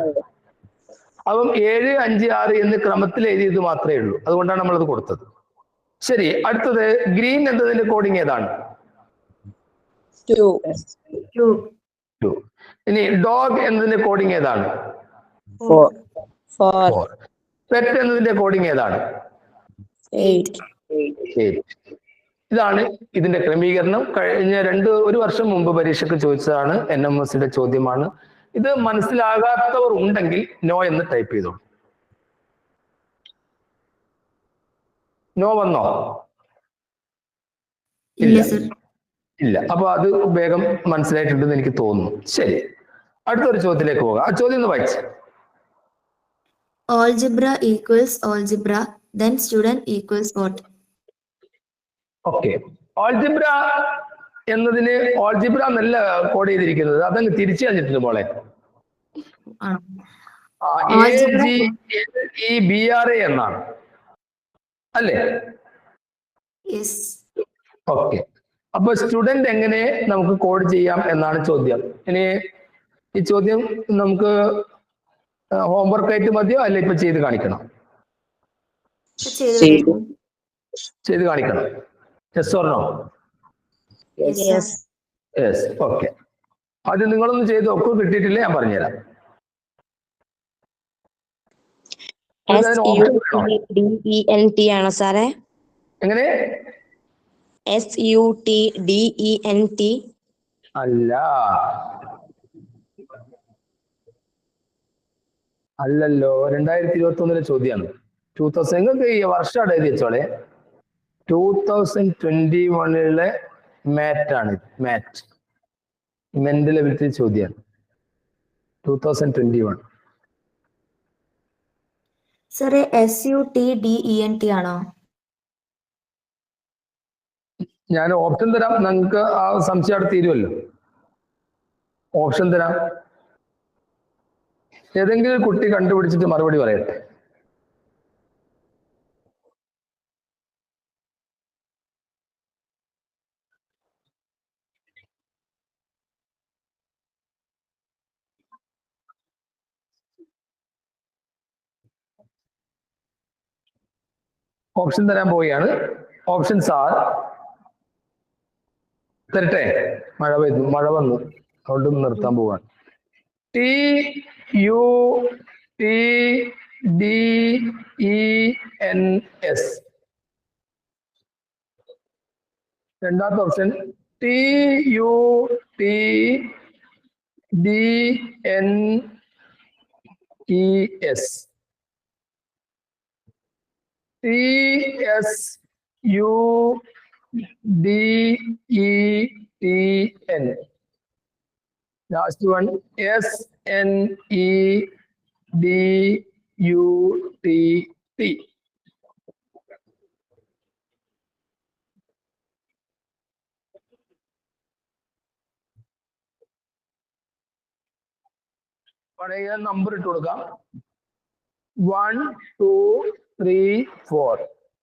അപ്പം 7, 5, 6 എന്ന് ക്രമത്തിൽ എഴുതിയത് മാത്രമേ ഉള്ളൂ. അതുകൊണ്ടാണ് നമ്മളത് കൊടുത്തത്. ശരി, അടുത്തത് ഗ്രീൻ എന്നതിന്റെ കോഡിങ് ഏതാണ്?
2.
ഇനി ഡോഗ് എന്നതിന്റെ കോഡിങ് ഏതാണ്?
4.
പെറ്റ് എന്നതിന്റെ കോഡിങ് ഏതാണ്?
8.
ഇതാണ് ഇതിന്റെ ക്രമീകരണം. കഴിഞ്ഞ ഒരു വർഷം മുമ്പ് പരീക്ഷയ്ക്ക് ചോദിച്ചതാണ്. NMSന്റെ ചോദ്യമാണ്. ഇത് മനസ്സിലാകാത്തവർ ഉണ്ടെങ്കിൽ നോ എന്ന് ടൈപ്പ് ചെയ്തോളൂ. നോ വന്നോ? ഇല്ല. അപ്പൊ അത് വേഗം മനസ്സിലായിട്ടുണ്ടെന്ന് എനിക്ക് തോന്നുന്നു. ശരി, അടുത്തൊരു ചോദ്യത്തിലേക്ക് പോകാം. ആ ചോദ്യം ഒന്ന് വായിച്ചു.
Algebra equals algebra, then student equals what?
Okay, algebra എന്നതിന് ഓൾജിബ്ര എന്നല്ല കോഡ് ചെയ്തിരിക്കുന്നത്, അതങ്ങ് തിരിച്ചു കഴിഞ്ഞിട്ടുണ്ട് മോളെ. ALGBRA എന്നാണ് അല്ലേ? ഓക്കെ, അപ്പൊ സ്റ്റുഡന്റ് എങ്ങനെ നമുക്ക് കോഡ് ചെയ്യാം എന്നാണ് ചോദ്യം. ഇനി ഈ ചോദ്യം നമുക്ക് ഹോംവർക്ക് ആയിട്ട് മതിയോ അല്ല ഇപ്പൊ ചെയ്ത് കാണിക്കണം? ചെയ്ത് കാണിക്കണം. Yes or no? Yes. Okay, അത് നിങ്ങളൊന്ന് ചെയ്ത് നോക്കൂ. കിട്ടിയിട്ടില്ല ഞാൻ പറഞ്ഞുതരാം.
SUTDENT ആണോ സാറേ?
എങ്ങനെ?
SUTDENT
അല്ല, അല്ലല്ലോ. 2021 ചോദ്യമാണ്. 2000 നിങ്ങൾക്ക് ഈ വർഷം എഴുതി വെച്ചോളെ. 2021 മാറ്റ് ആണ്. മാറ്റ് മെന്റൽ എബിലിറ്റി ചോദ്യമാണ്. 2021.
സാറേ SUTDENT ആണോ?
ഞാൻ ഓപ്ഷൻ തരാം, നിങ്ങൾക്ക് ആ സംശയം അവിടെ തീരുമല്ലോ. ഓപ്ഷൻ തരാം. ഏതെങ്കിലും കുട്ടി കണ്ടുപിടിച്ചിട്ട് മറുപടി പറയട്ടെ. ഓപ്ഷൻ തരാൻ പോവുകയാണ്. ഓപ്ഷൻസ് ആർ, തരട്ടെ? മഴ പെയ്തു, മഴ വന്നു, അതുകൊണ്ട് നിർത്താൻ പോവാണ്. TUTDENS. രണ്ടാമത്തെ option TUTDNES. TSUDETN. Last one SNEDUTT. പഴയ നമ്പർ ഇട്ട് കൊടുക്കാം. 1, 2, 3, 4.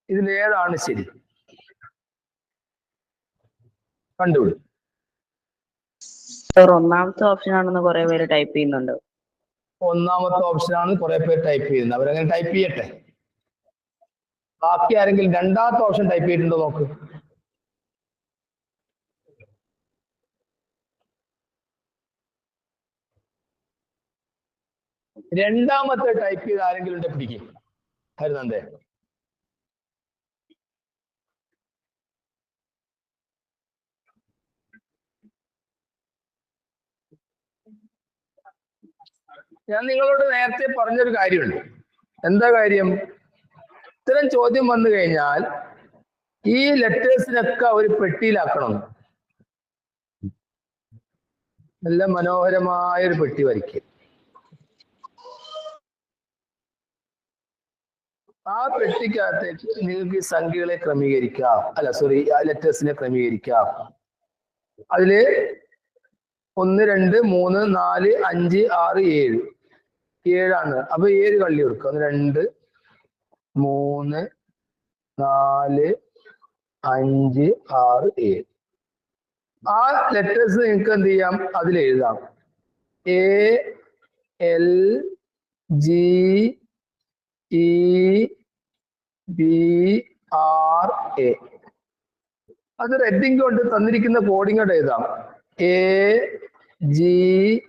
ഇതിലേതാണ് ശരി? കണ്ടുപിടി.
ഒന്നാമത്തെ ഓപ്ഷൻ ആണെന്ന് കുറെ പേര് ടൈപ്പ് ചെയ്യുന്നുണ്ട്.
ഒന്നാമത്തെ ഓപ്ഷൻ ആണ് കുറെ പേര് ടൈപ്പ് ചെയ്യുന്നത്. അവരങ്ങനെ ടൈപ്പ് ചെയ്യട്ടെ. ബാക്കി ആരെങ്കിലും രണ്ടാമത്തെ ഓപ്ഷൻ ടൈപ്പ് ചെയ്തിട്ടുണ്ടോ നോക്ക്. രണ്ടാമത്തെ ടൈപ്പ് ചെയ്ത് ആരെങ്കിലും ഉണ്ടെ പിടിക്കും. ഹരിനന്ദേ, ഞാൻ നിങ്ങളോട് നേരത്തെ പറഞ്ഞൊരു കാര്യമുണ്ട്. എന്താ കാര്യം? ഇത്തരം ചോദ്യം വന്നു കഴിഞ്ഞാൽ ഈ ലെറ്റേഴ്സിനൊക്കെ ഒരു പെട്ടിയിലാക്കണം. നല്ല മനോഹരമായ ഒരു പെട്ടി വരയ്ക്കുക. ആ പെട്ടിക്കകത്തേക്ക് നിങ്ങൾക്ക് ഈ സംഖ്യകളെ ക്രമീകരിക്കാം. അല്ല സോറി, ലെറ്റേഴ്സിനെ ക്രമീകരിക്കാം. അതില് 1 2 3 4 5 6 7 7ആണ്. അപ്പൊ 7 കള്ളി കൊടുക്കുക. 1 2 3 4 5 6 7. ആ ലെറ്റേഴ്സ് നിങ്ങൾക്ക് എന്ത് ചെയ്യാം? അതിൽ എഴുതാം. ALGEBRA. അത് റെഡിങ് കൊണ്ട് തന്നിരിക്കുന്ന കോഡിംഗ് കൊണ്ട് എഴുതാം. AGLEBRA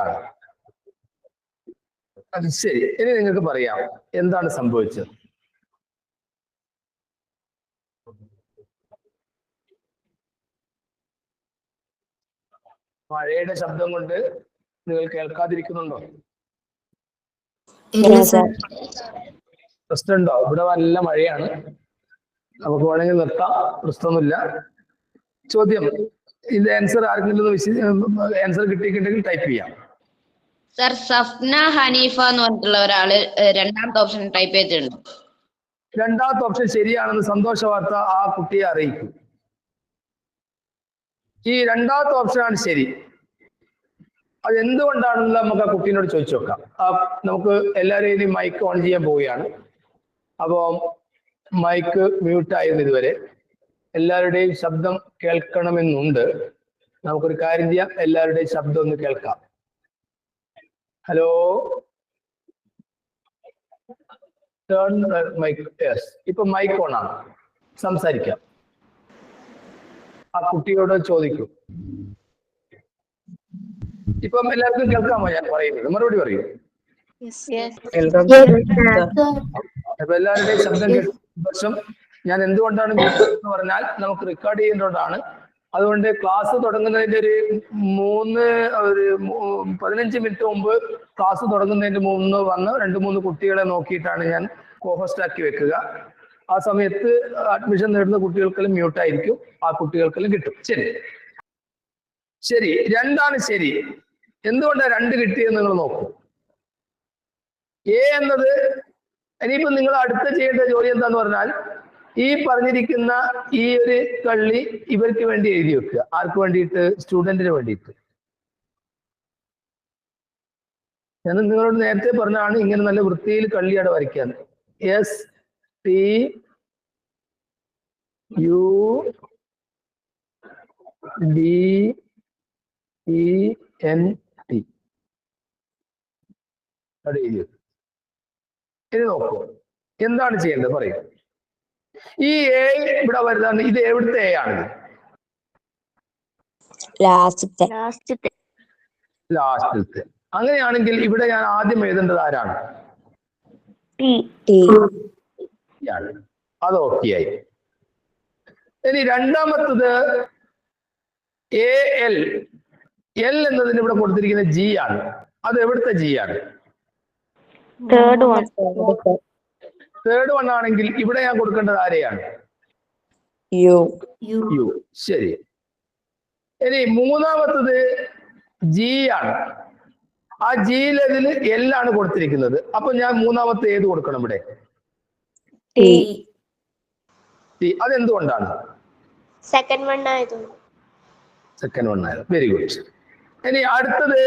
ആണ്. അത് ശരി. ഇനി നിങ്ങൾക്ക് പറയാം എന്താണ് സംഭവിച്ചത്. മഴയുടെ ശബ്ദം കൊണ്ട് നിങ്ങൾ കേൾക്കാതിരിക്കുന്നുണ്ടോ? പ്രശ്നമുണ്ടോ? ഇവിടെ നല്ല മഴയാണ്. നമുക്ക് വേണമെങ്കിൽ നിർത്താം, പ്രശ്നമൊന്നുമില്ല. ചോദ്യം, ഇതിന്റെ ആൻസർ ആർക്കെങ്കിലും ആൻസർ കിട്ടിയിട്ടുണ്ടെങ്കിൽ ടൈപ്പ് ചെയ്യാം.
സർ, സഫ്ന ഹനീഫ എന്ന് പറഞ്ഞിട്ടുള്ള ഒരാള് രണ്ടാമത്തെ ഓപ്ഷൻ ടൈപ്പ് ചെയ്തിട്ടുണ്ട്.
രണ്ടാമത്തെ ഓപ്ഷൻ ശരിയാണെന്ന് സന്തോഷ വാർത്ത ആ കുട്ടിയെ അറിയിക്കും. ഈ രണ്ടാമത്തെ ഓപ്ഷനാണ് ശരി. അത് എന്തുകൊണ്ടാണെന്ന് നമുക്ക് ആ കുട്ടീനോട് ചോദിച്ചു നോക്കാം. നമുക്ക് എല്ലാവരെയും മൈക്ക് ഓൺ ചെയ്യാൻ പോവുകയാണ്. അപ്പോൾ മൈക്ക് മ്യൂട്ടായിരുന്നു ഇതുവരെ. എല്ലാവരുടെയും ശബ്ദം കേൾക്കണമെന്നുണ്ട്. നമുക്കൊരു കാര്യം ചെയ്യാം, എല്ലാവരുടെയും ശബ്ദം ഒന്ന് കേൾക്കാം. Hello, turn mic. യെസ്, ഇപ്പൊ മൈക്ക് ഓൺ ആണ്, സംസാരിക്കാം. ആ കുട്ടിയോട് ചോദിക്കും. ഇപ്പം എല്ലാവർക്കും കേൾക്കാമോ ഞാൻ പറയുന്നത്? മറുപടി പറയൂ. അപ്പൊ എല്ലാവരുടെയും ശബ്ദം കേൾക്കും. ഞാൻ എന്തുകൊണ്ടാണ് എന്ന് പറഞ്ഞാൽ നമുക്ക് റെക്കോർഡ് ചെയ്യുന്നതുകൊണ്ടാണ്. അതുകൊണ്ട് ക്ലാസ് തുടങ്ങുന്നതിന്റെ ഒരു 15 മിനിറ്റ് മുമ്പ് ക്ലാസ് തുടങ്ങുന്നതിന്റെ മുമ്പ് വന്ന് 2-3 കുട്ടികളെ നോക്കിയിട്ടാണ് ഞാൻ കോഹോസ്റ്റ് ആക്കി വെക്കുക. ആ സമയത്ത് അഡ്മിഷൻ നേടുന്ന കുട്ടികൾക്കെല്ലാം മ്യൂട്ടായിരിക്കും, ആ കുട്ടികൾക്കെല്ലാം കിട്ടും. ശരി ശരി, 2 ശരി. എന്തുകൊണ്ടാണ് 2 കിട്ടിയെന്ന് നിങ്ങൾ നോക്കൂ. എ എന്നത്, ഇനിയിപ്പോ നിങ്ങൾ അടുത്ത ചെയ്യേണ്ട ജോലി എന്താന്ന് പറഞ്ഞാൽ ഈ പറഞ്ഞിരിക്കുന്ന ഈ ഒരു കള്ളി ഇവർക്ക് വേണ്ടി എഴുതി വെക്കുക. ആർക്ക് വേണ്ടിയിട്ട്? സ്റ്റുഡന്റിന് വേണ്ടിയിട്ട്. ഞാൻ നിങ്ങളോട് നേരത്തെ പറഞ്ഞാണ് ഇങ്ങനെ നല്ല വൃത്തിയിൽ കള്ളി അവിടെ വരയ്ക്കാൻ. STUDENT അവിടെ എഴുതി വെക്കുക. ഇനി നോക്കൂ എന്താണ് ചെയ്യേണ്ടത് പറയൂ. ഈ എ ഇവിടെ വരുന്നത് ഇത് എവിടുത്തെ എ ആണ്? ലാസ്റ്റത്തെ. അങ്ങനെയാണെങ്കിൽ ഇവിടെ ഞാൻ ആദ്യം എഴുതേണ്ടത് ആരാണ്? അത് ഓക്കെ ആയി. ഇനി രണ്ടാമത്തത് AL. എൽ എന്നതിന് ഇവിടെ കൊടുത്തിരിക്കുന്ന ജി ആണ്. അത് എവിടുത്തെ ജി ആണ്? തേർഡ് വൺ ആണെങ്കിൽ ഇവിടെ ഞാൻ കൊടുക്കേണ്ടത് ആരെയാണ്? യു. ശരി. ഇനി മൂന്നാമത്തത് ജി ആണ്. ആ ജിയിലതിൽ എൽ ആണ് കൊടുത്തിരിക്കുന്നത്. അപ്പൊ ഞാൻ മൂന്നാമത്തെ ഏത് കൊടുക്കണം ഇവിടെ? ടി. അതെന്തുകൊണ്ടാണ്?
സെക്കൻഡ് വൺ ആയത്.
Very good. ഇനി അടുത്തത്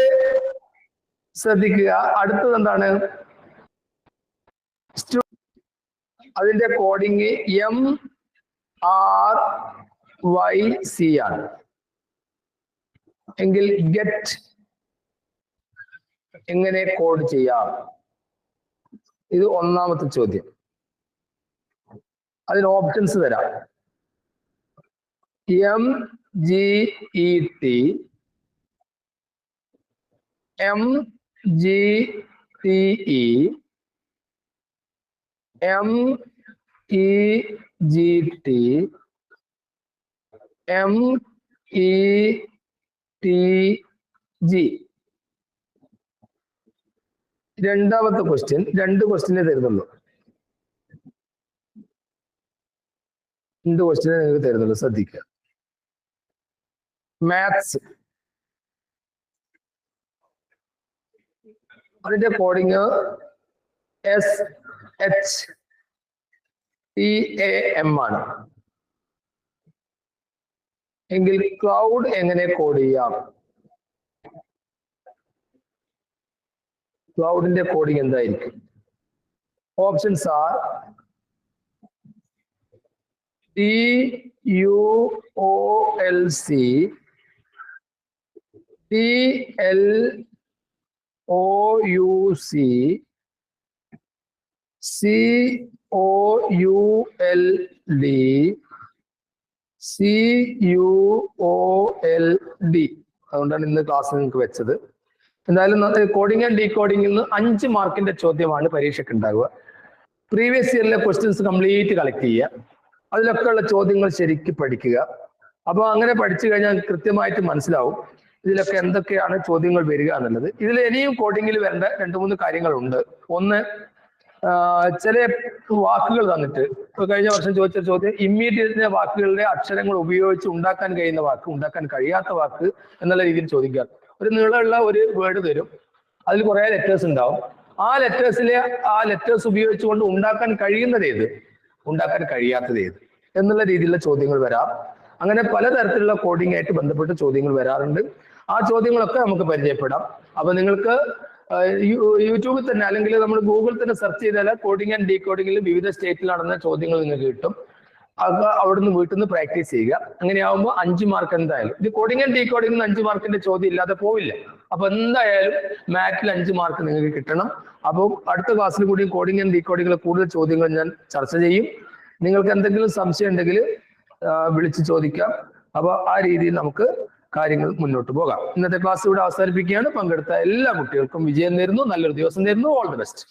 ശ്രദ്ധിക്കുക. അടുത്തത് എന്താണ്? അതിന്റെ കോഡിങ് MRYC ആണ്. എങ്കിൽ ഗെറ്റ് എങ്ങനെ കോഡ് ചെയ്യാം? ഇത് ഒന്നാമത്തെ ചോദ്യം. അതിന് ഓപ്ഷൻസ് തരാം. MGET, MGTE, MEGT, METG. രണ്ടാമത്തെ ക്വസ്റ്റ്യൻ 2 ക്വസ്റ്റ്യനെ തരുന്നുള്ളൂ. 2 ക്വസ്റ്റ്യനെ നിങ്ങൾക്ക് തരുന്നുള്ളൂ, ശ്രദ്ധിക്കുക. മാത്സ്, അതിന്റെ കോഡിങ് SHTAM ആണ്. എങ്കിൽ ക്ലൗഡ് എങ്ങനെ കോഡ് ചെയ്യാം? ക്ലൗഡിന്റെ കോഡിങ് എന്തായിരിക്കും? Options are DUOLC, DLOUC, COULD, CUOLD. അതുകൊണ്ടാണ് ഇന്ന് ക്ലാസ് നിങ്ങൾക്ക് വെച്ചത്. എന്തായാലും കോഡിംഗ് ആൻഡ് ഡീകോഡിംഗിൽ നിന്ന് 5 മാർക്കിന്റെ ചോദ്യമാണ് പരീക്ഷയ്ക്ക് ഉണ്ടാവുക. പ്രീവിയസ് ഇയറിലെ ക്വസ്റ്റ്യൻസ് കംപ്ലീറ്റ് കളക്ട് ചെയ്യുക, അതിലൊക്കെ ഉള്ള ചോദ്യങ്ങൾ ശരിക്കും പഠിക്കുക. അപ്പോൾ അങ്ങനെ പഠിച്ചു കഴിഞ്ഞാൽ കൃത്യമായിട്ട് മനസ്സിലാവും ഇതിലൊക്കെ എന്തൊക്കെയാണ് ചോദ്യങ്ങൾ വരിക എന്നുള്ളത്. ഇതിൽ ഇനിയും കോഡിങ്ങിൽ വരേണ്ട 2-3 കാര്യങ്ങളുണ്ട്. ഒന്ന്, ചില വാക്കുകൾ തന്നിട്ട്, ഇപ്പൊ കഴിഞ്ഞ വർഷം ചോദിച്ച ചോദ്യം ഇമ്മീഡിയറ്റ് വാക്കുകളുടെ അക്ഷരങ്ങൾ ഉപയോഗിച്ച് ഉണ്ടാക്കാൻ കഴിയുന്ന വാക്ക്, ഉണ്ടാക്കാൻ കഴിയാത്ത വാക്ക് എന്നുള്ള രീതിയിൽ ചോദിക്കുക. ഒരു നീളമുള്ള ഒരു വേർഡ് തരും, അതിൽ കുറെ ലെറ്റേഴ്സ് ഉണ്ടാവും. ആ ലെറ്റേഴ്സ് ഉപയോഗിച്ചുകൊണ്ട് ഉണ്ടാക്കാൻ കഴിയുന്നത് ഏത്, ഉണ്ടാക്കാൻ കഴിയാത്തത് ഏത് എന്നുള്ള രീതിയിലുള്ള ചോദ്യങ്ങൾ വരാം. അങ്ങനെ പലതരത്തിലുള്ള കോഡിംഗ് ആയിട്ട് ബന്ധപ്പെട്ട ചോദ്യങ്ങൾ വരാറുണ്ട്. ആ ചോദ്യങ്ങളൊക്കെ നമുക്ക് പരിചയപ്പെടാം. അപ്പൊ നിങ്ങൾക്ക് യൂട്യൂബിൽ തന്നെ അല്ലെങ്കിൽ നമ്മൾ ഗൂഗിളിൽ തന്നെ സെർച്ച് ചെയ്താൽ കോഡിംഗ് ആൻഡ് ഡീകോഡിംഗിൽ വിവിധ സ്റ്റേറ്റിൽ നടന്ന ചോദ്യങ്ങൾ നിങ്ങൾക്ക് കിട്ടും. അത് അവിടുന്ന് വീട്ടിൽ നിന്ന് പ്രാക്ടീസ് ചെയ്യുക. അങ്ങനെയാവുമ്പോൾ 5 മാർക്ക് എന്തായാലും. ഇത് കോഡിംഗ് ആൻഡ് ഡീകോഡിംഗ് 5 മാർക്കിന്റെ ചോദ്യം ഇല്ലാതെ പോവില്ല. അപ്പൊ എന്തായാലും മാത്സിൽ 5 മാർക്ക് നിങ്ങൾക്ക് കിട്ടണം. അപ്പോൾ അടുത്ത ക്ലാസ്സിൽ കൂടി കോഡിംഗ് ആൻഡ് ഡീകോഡിംഗിലെ കൂടുതൽ ചോദ്യങ്ങൾ ഞാൻ ചർച്ച ചെയ്യും. നിങ്ങൾക്ക് എന്തെങ്കിലും സംശയം ഉണ്ടെങ്കിൽ വിളിച്ച് ചോദിക്കാം. അപ്പൊ ആ രീതിയിൽ നമുക്ക് കാര്യങ്ങൾ മുന്നോട്ട് പോകാം. ഇന്നത്തെ ക്ലാസ് ഇവിടെ അവസാനിപ്പിക്കുകയാണ്. പങ്കെടുത്ത എല്ലാ കുട്ടികൾക്കും വിജയം നേരുന്നു, നല്ലൊരു ദിവസം നേരുന്നു. All the best.